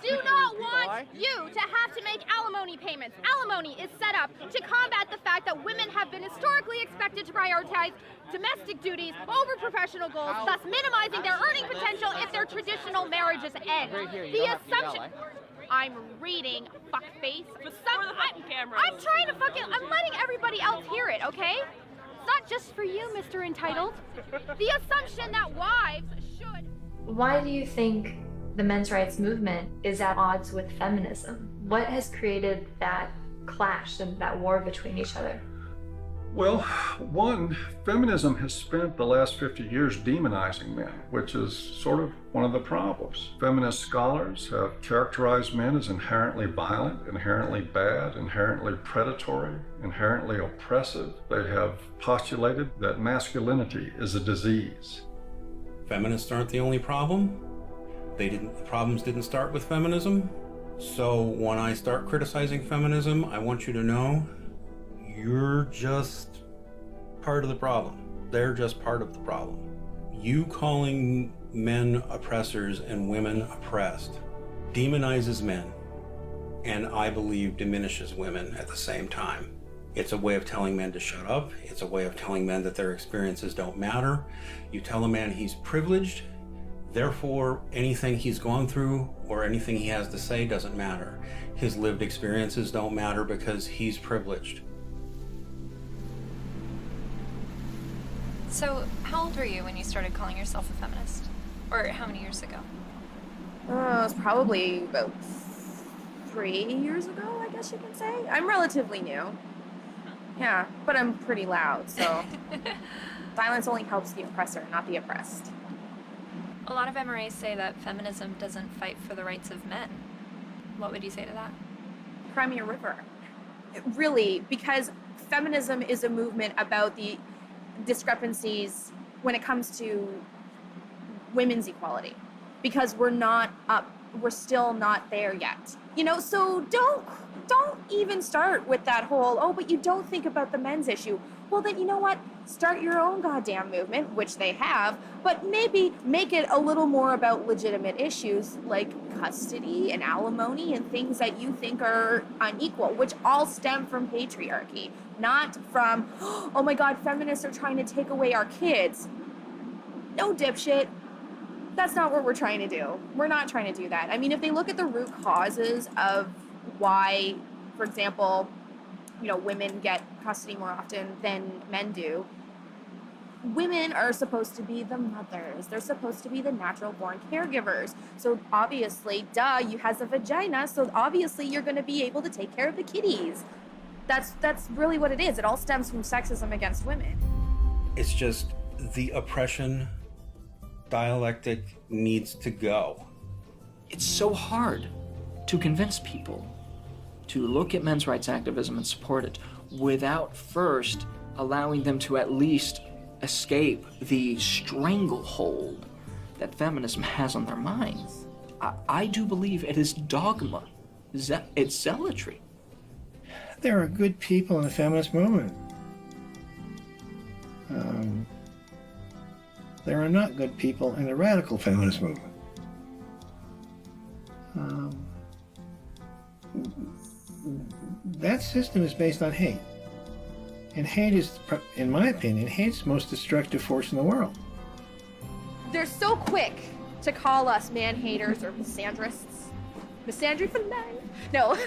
do not want you to have to make alimony payments. Alimony is set up to combat the fact that women have been historically expected to prioritize domestic duties over professional goals, thus minimizing their earning potential if their traditional marriages end. The assumption... I'm reading, fuckface. I'm trying to I'm letting everybody else hear it, okay? It's not just for you, Mr. Entitled. The assumption that wives should... Why do you think the men's rights movement is at odds with feminism? What has created that clash and that war between each other? Well, one, feminism has spent the last 50 years demonizing men, which is sort of one of the problems. Feminist scholars have characterized men as inherently violent, inherently bad, inherently predatory, inherently oppressive. They have postulated that masculinity is a disease. Feminists aren't the only problem. The problems didn't start with feminism. So when I start criticizing feminism, I want you to know you're just part of the problem. They're just part of the problem. You calling men oppressors and women oppressed demonizes men, and I believe diminishes women at the same time. It's a way of telling men to shut up. It's a way of telling men that their experiences don't matter. You tell a man he's privileged, therefore anything he's gone through or anything he has to say doesn't matter. His lived experiences don't matter because he's privileged. So, how old were you when you started calling yourself a feminist? Or how many years ago? It was probably about 3 years ago, I guess you can say. I'm relatively new. Yeah, but I'm pretty loud, so violence only helps the oppressor, not the oppressed. A lot of MRAs say that feminism doesn't fight for the rights of men. What would you say to that? Cry me a river. Really, because feminism is a movement about the discrepancies when it comes to women's equality, because we're still not there yet. You know, so don't even start with that whole, oh, but you don't think about the men's issue. Well, then, you know what? Start your own goddamn movement, which they have, but maybe make it a little more about legitimate issues like custody and alimony and things that you think are unequal, which all stem from patriarchy, not from, oh my God, feminists are trying to take away our kids. No, dipshit. That's not what we're trying to do. We're not trying to do that. I mean, if they look at the root causes of why, for example, you know, women get custody more often than men do, women are supposed to be the mothers. They're supposed to be the natural born caregivers. So obviously, duh, you has a vagina, so obviously you're going to be able to take care of the kitties. That's really what it is. It all stems from sexism against women. It's just the oppression dialectic needs to go. It's so hard to convince people to look at men's rights activism and support it without first allowing them to at least escape the stranglehold that feminism has on their minds. I do believe it is dogma. It's zealotry. There are good people in the feminist movement. There are not good people in the radical feminist movement. That system is based on hate. And hate is, in my opinion, hate's the most destructive force in the world. They're so quick to call us man-haters or misandrists. Misandry for men? No.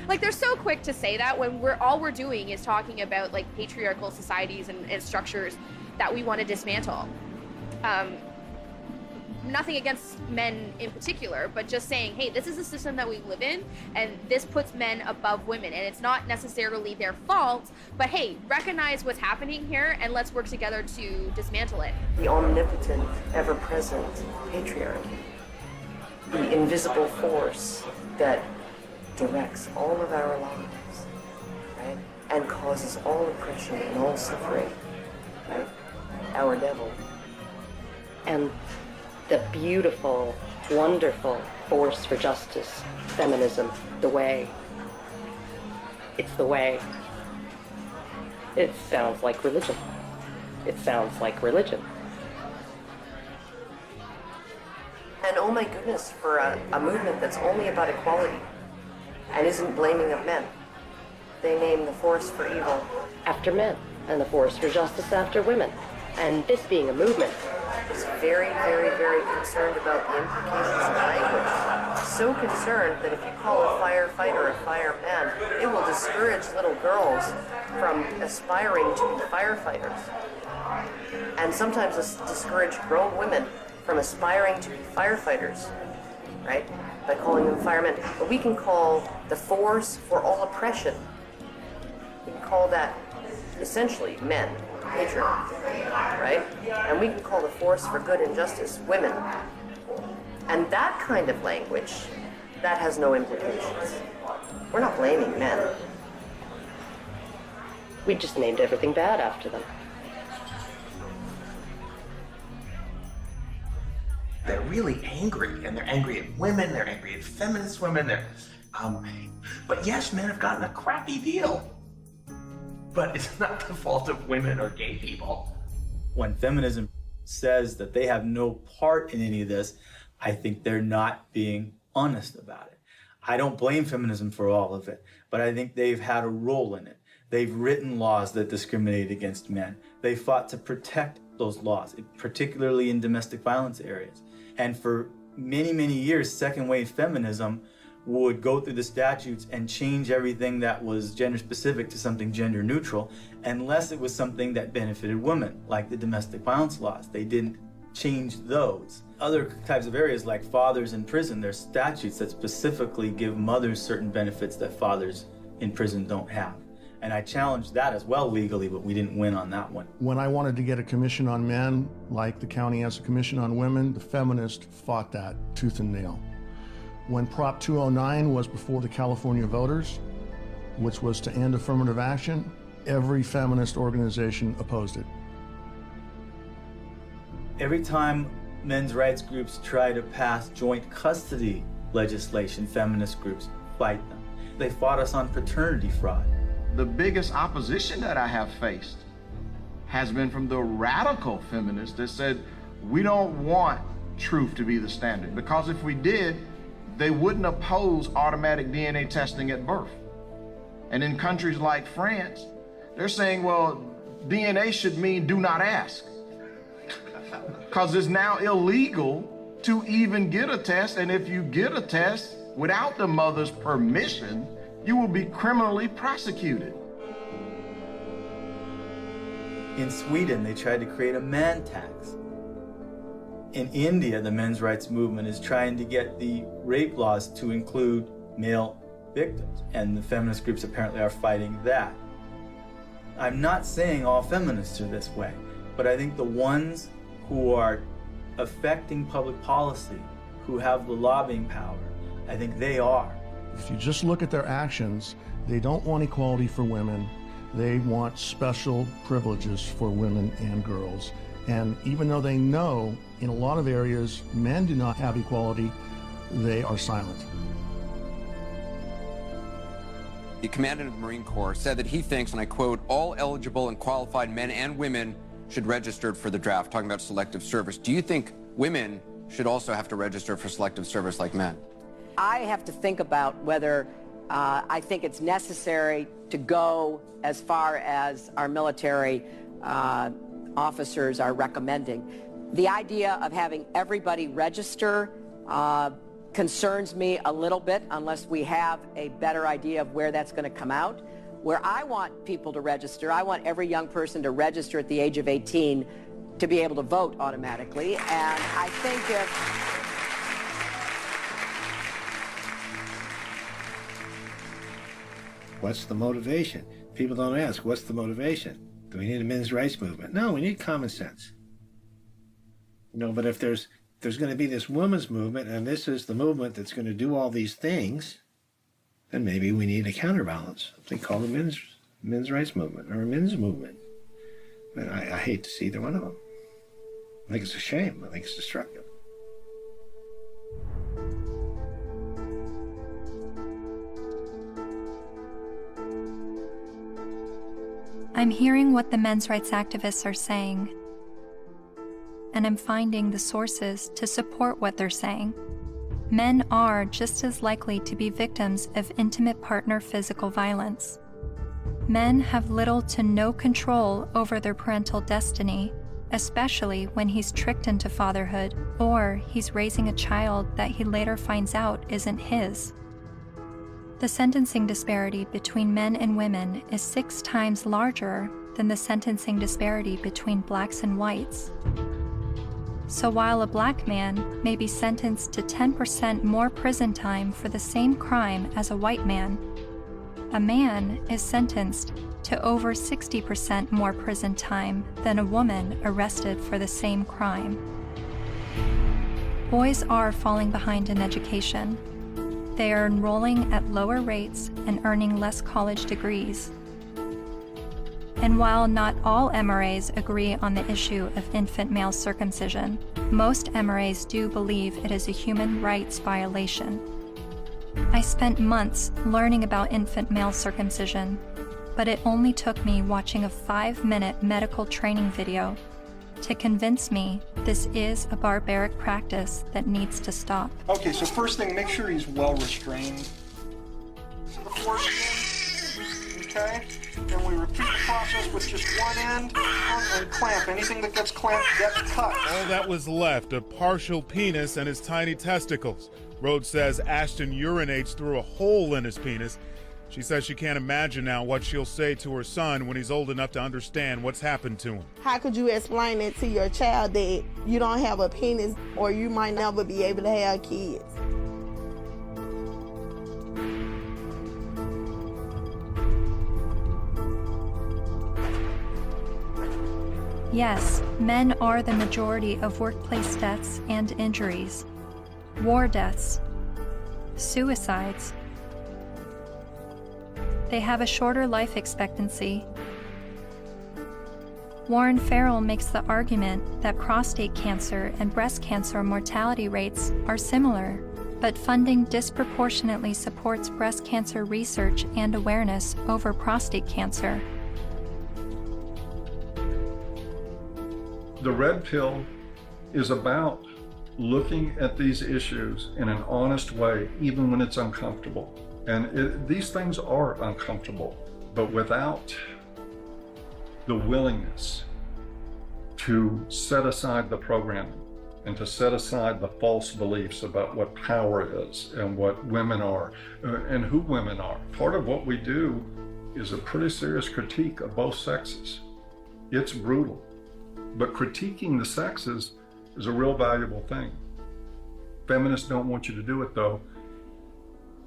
Like, they're so quick to say that when all we're doing is talking about, like, patriarchal societies and structures that we want to dismantle. Nothing against men in particular, but just saying, hey, this is a system that we live in, and this puts men above women, and it's not necessarily their fault, but hey, recognize what's happening here, and let's work together to dismantle it. The omnipotent, ever-present patriarchy, the invisible force that directs all of our lives, right, and causes all oppression and all suffering, right, our devil. And the beautiful, wonderful force for justice, feminism, the way, It's the way. It sounds like religion. It sounds like religion. And oh my goodness, for a movement that's only about equality and isn't blaming of men. They name the force for evil after men and the force for justice after women. And this being a movement is very, very, very concerned about the implications of language. So concerned that if you call a firefighter a fireman, it will discourage little girls from aspiring to be firefighters. And sometimes discourage grown women from aspiring to be firefighters, right? By calling them firemen. But we can call the force for all oppression. We can call that essentially men, patriarchy, right? And we can call the force for good and justice women. And that kind of language, that has no implications. We're not blaming men. We just named everything bad after them. They're really angry, and they're angry at women, they're angry at feminist women, but yes, men have gotten a crappy deal. But it's not the fault of women or gay people. When feminism says that they have no part in any of this, I think they're not being honest about it. I don't blame feminism for all of it, but I think they've had a role in it. They've written laws that discriminate against men. They fought to protect those laws, particularly in domestic violence areas. And for many, many years, second wave feminism would go through the statutes and change everything that was gender specific to something gender neutral, unless it was something that benefited women, like the domestic violence laws. They didn't change those. Other types of areas like fathers in prison, there's statutes that specifically give mothers certain benefits that fathers in prison don't have. And I challenged that as well legally, but we didn't win on that one. When I wanted to get a commission on men, like the county has a commission on women, the feminists fought that tooth and nail. When Prop 209 was before the California voters, which was to end affirmative action, every feminist organization opposed it. Every time men's rights groups try to pass joint custody legislation, feminist groups fight them. They fought us on paternity fraud. The biggest opposition that I have faced has been from the radical feminists that said, we don't want truth to be the standard, because if we did, they wouldn't oppose automatic DNA testing at birth. And in countries like France, they're saying, well, DNA should mean do not ask, because it's now illegal to even get a test, and if you get a test without the mother's permission, you will be criminally prosecuted. In Sweden, they tried to create a man tax. In India, the men's rights movement is trying to get the rape laws to include male victims, and the feminist groups apparently are fighting that. I'm not saying all feminists are this way, but I think the ones who are affecting public policy, who have the lobbying power, I think they are. If you just look at their actions, they don't want equality for women. They want special privileges for women and girls. And even though they know in a lot of areas men do not have equality, they are silent. The commandant of the Marine Corps said that he thinks, and I quote, all eligible and qualified men and women should register for the draft, talking about selective service. Do you think women should also have to register for selective service like men? I have to think about whether I think it's necessary to go as far as our military officers are recommending. The idea of having everybody register concerns me a little bit unless we have a better idea of where that's going to come out. Where I want people to register, I want every young person to register at the age of 18 to be able to vote automatically. And I think if what's the motivation? People don't ask, what's the motivation? Do we need a men's rights movement? No, we need common sense. But if there's going to be this women's movement, and this is the movement that's going to do all these things, then maybe we need a counterbalance. They call it a men's rights movement or a men's movement. But I hate to see either one of them. I think it's a shame. I think it's destructive. I'm hearing what the men's rights activists are saying, and I'm finding the sources to support what they're saying. Men are just as likely to be victims of intimate partner physical violence. Men have little to no control over their parental destiny, especially when he's tricked into fatherhood or he's raising a child that he later finds out isn't his. The sentencing disparity between men and women is 6 times larger than the sentencing disparity between blacks and whites. So while a black man may be sentenced to 10% more prison time for the same crime as a white man, a man is sentenced to over 60% more prison time than a woman arrested for the same crime. Boys are falling behind in education. They are enrolling at lower rates and earning less college degrees. And while not all MRAs agree on the issue of infant male circumcision, most MRAs do believe it is a human rights violation. I spent months learning about infant male circumcision, but it only took me watching a 5-minute medical training video to convince me this is a barbaric practice that needs to stop. Okay, so first thing, make sure he's well restrained. Before you okay? Then we repeat the process with just one end and clamp. Anything that gets clamped gets cut. All that was left, a partial penis and his tiny testicles. Rhodes says Ashton urinates through a hole in his penis. She says she can't imagine now what she'll say to her son when he's old enough to understand what's happened to him. How could you explain it to your child that you don't have a penis or you might never be able to have kids? Yes, men are the majority of workplace deaths and injuries, war deaths, suicides. They have a shorter life expectancy. Warren Farrell makes the argument that prostate cancer and breast cancer mortality rates are similar, but funding disproportionately supports breast cancer research and awareness over prostate cancer. The Red Pill is about looking at these issues in an honest way, even when it's uncomfortable. And these things are uncomfortable, but without the willingness to set aside the programming and to set aside the false beliefs about what power is and what women are and who women are. Part of what we do is a pretty serious critique of both sexes. It's brutal, but critiquing the sexes is a real valuable thing. Feminists don't want you to do it though,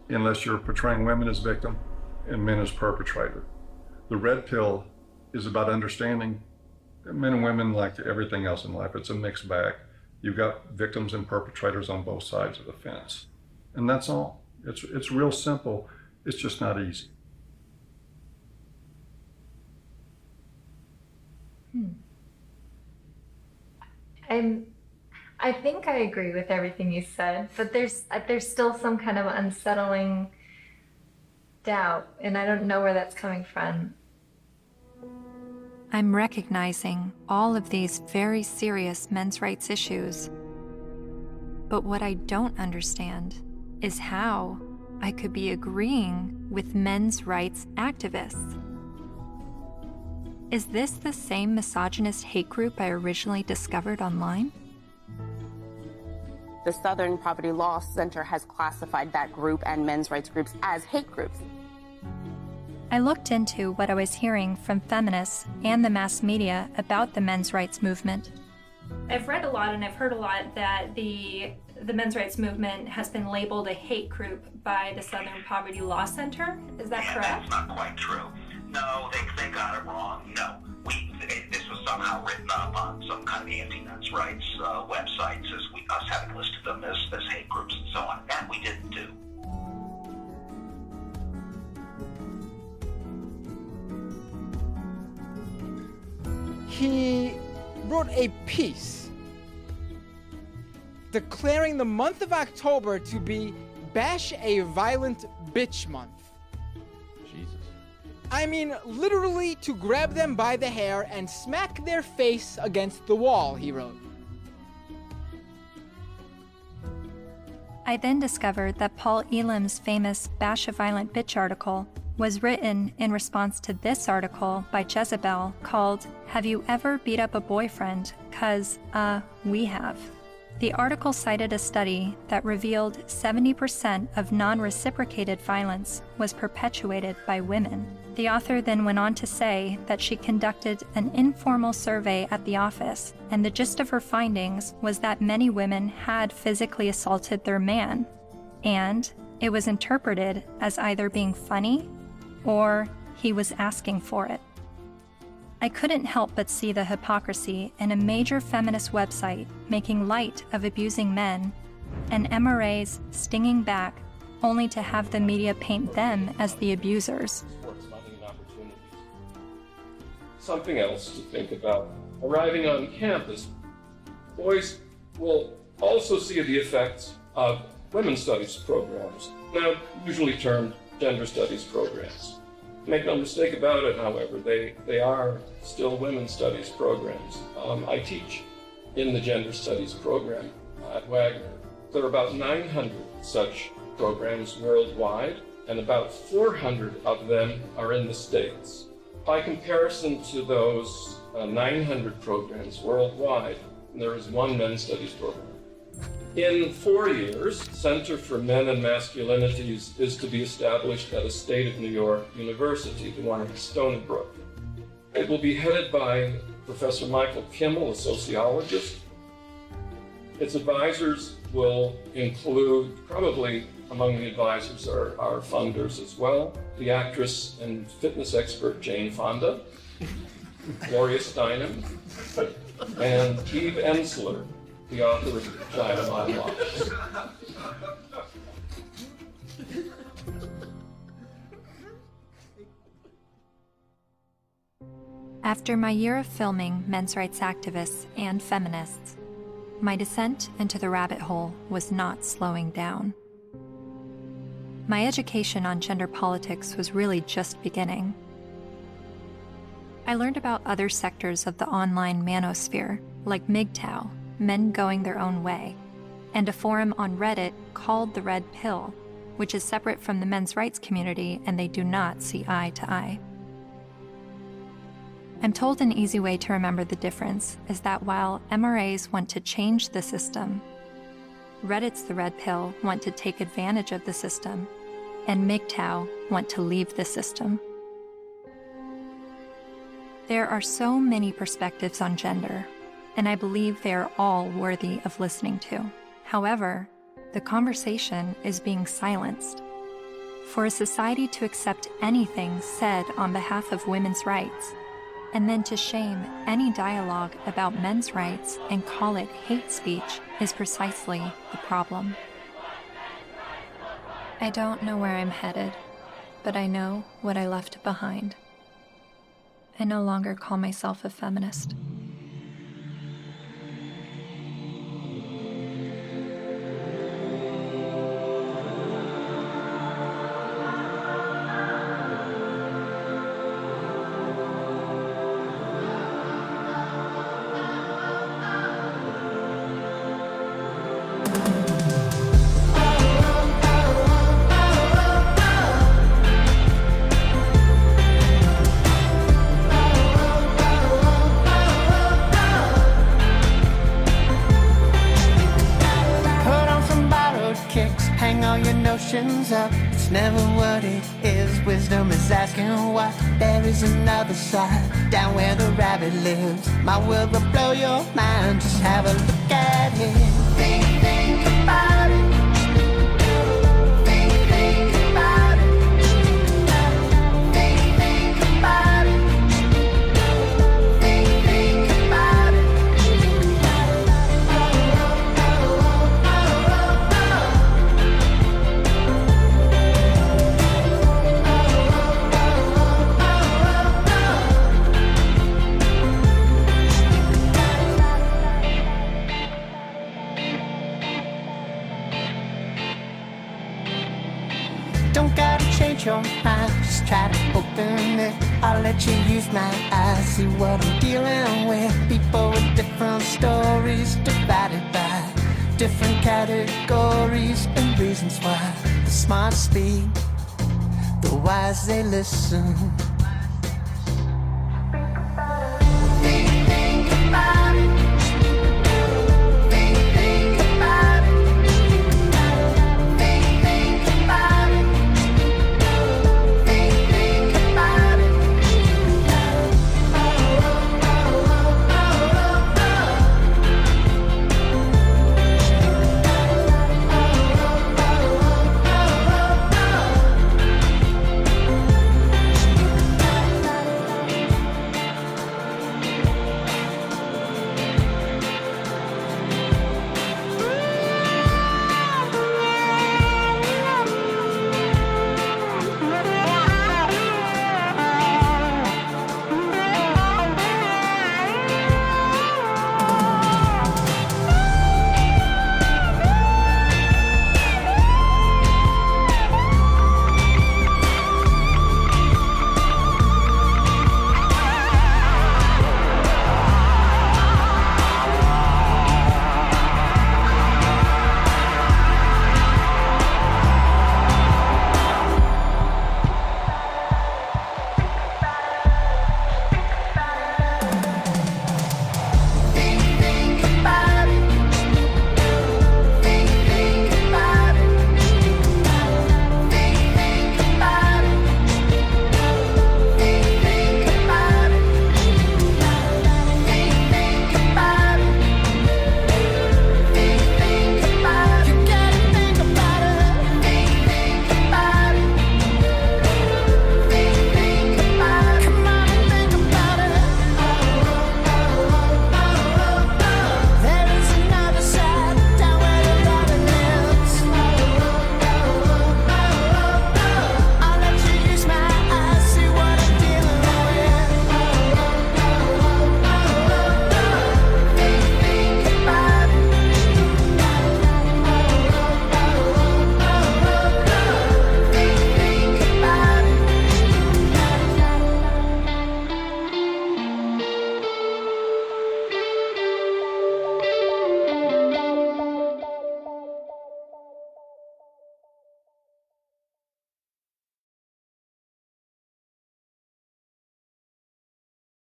unless you're portraying women as victim and men as perpetrator. The Red Pill is about understanding that men and women, like everything else in life, it's a mixed bag. You've got victims and perpetrators on both sides of the fence. And that's all. It's real simple. It's just not easy. I think I agree with everything you said, but there's still some kind of unsettling doubt, and I don't know where that's coming from. I'm recognizing all of these very serious men's rights issues. But what I don't understand is how I could be agreeing with men's rights activists. Is this the same misogynist hate group I originally discovered online? The Southern Poverty Law Center has classified that group and men's rights groups as hate groups. I looked into what I was hearing from feminists and the mass media about the men's rights movement. I've read a lot and I've heard a lot that the men's rights movement has been labeled a hate group by the Southern Poverty Law Center. Is that correct? That's not quite true. No, they got it wrong. No, this was somehow written up on some kind of anti-men's rights websites as us having listed them as hate groups and so on. That we didn't do. He wrote a piece declaring the month of October to be Bash a Violent Bitch Month. Jesus. I mean literally to grab them by the hair and smack their face against the wall, he wrote. I then discovered that Paul Elam's famous Bash a Violent Bitch article was written in response to this article by Jezebel called, "Have You Ever Beat Up a Boyfriend? 'Cause, we have." The article cited a study that revealed 70% of non-reciprocated violence was perpetuated by women. The author then went on to say that she conducted an informal survey at the office, and the gist of her findings was that many women had physically assaulted their man, and it was interpreted as either being funny or he was asking for it. I couldn't help but see the hypocrisy in a major feminist website making light of abusing men, and MRAs stinging back only to have the media paint them as the abusers. Something else to think about. Arriving on campus, boys will also see the effects of women's studies programs, now usually termed gender studies programs. Make no mistake about it, however, they are still women's studies programs. I teach in the gender studies program at Wagner. There are about 900 such programs worldwide, and about 400 of them are in the States. By comparison to those 900 programs worldwide, there is one men's studies program. In 4 years, Center for Men and Masculinities is to be established at a state of New York university, the one in Stony Brook. It will be headed by Professor Michael Kimmel, a sociologist. Its advisors will include, probably among the advisors are funders as well, the actress and fitness expert Jane Fonda, Gloria Steinem, and Eve Ensler, the author of Vagina Monologues. After my year of filming men's rights activists and feminists, my descent into the rabbit hole was not slowing down. My education on gender politics was really just beginning. I learned about other sectors of the online manosphere, like MGTOW, Men Going Their Own Way, and a forum on Reddit called the Red Pill, which is separate from the men's rights community and they do not see eye to eye. I'm told an easy way to remember the difference is that while MRAs want to change the system, Reddit's the Red Pill want to take advantage of the system, and MGTOW want to leave the system. There are so many perspectives on gender, and I believe they are all worthy of listening to. However, the conversation is being silenced. For a society to accept anything said on behalf of women's rights, and then to shame any dialogue about men's rights and call it hate speech is precisely the problem. I don't know where I'm headed, but I know what I left behind. I no longer call myself a feminist. Up. It's never what it is. Wisdom is asking what. There is another side, down where the rabbit lives. My world will blow your mind. Just have a look at it. Think about it. Think about it. Think about it. Think about it. I'll let you use my eyes, see what I'm dealing with. People with different stories, divided by different categories and reasons why. The smart speak, the wise they listen.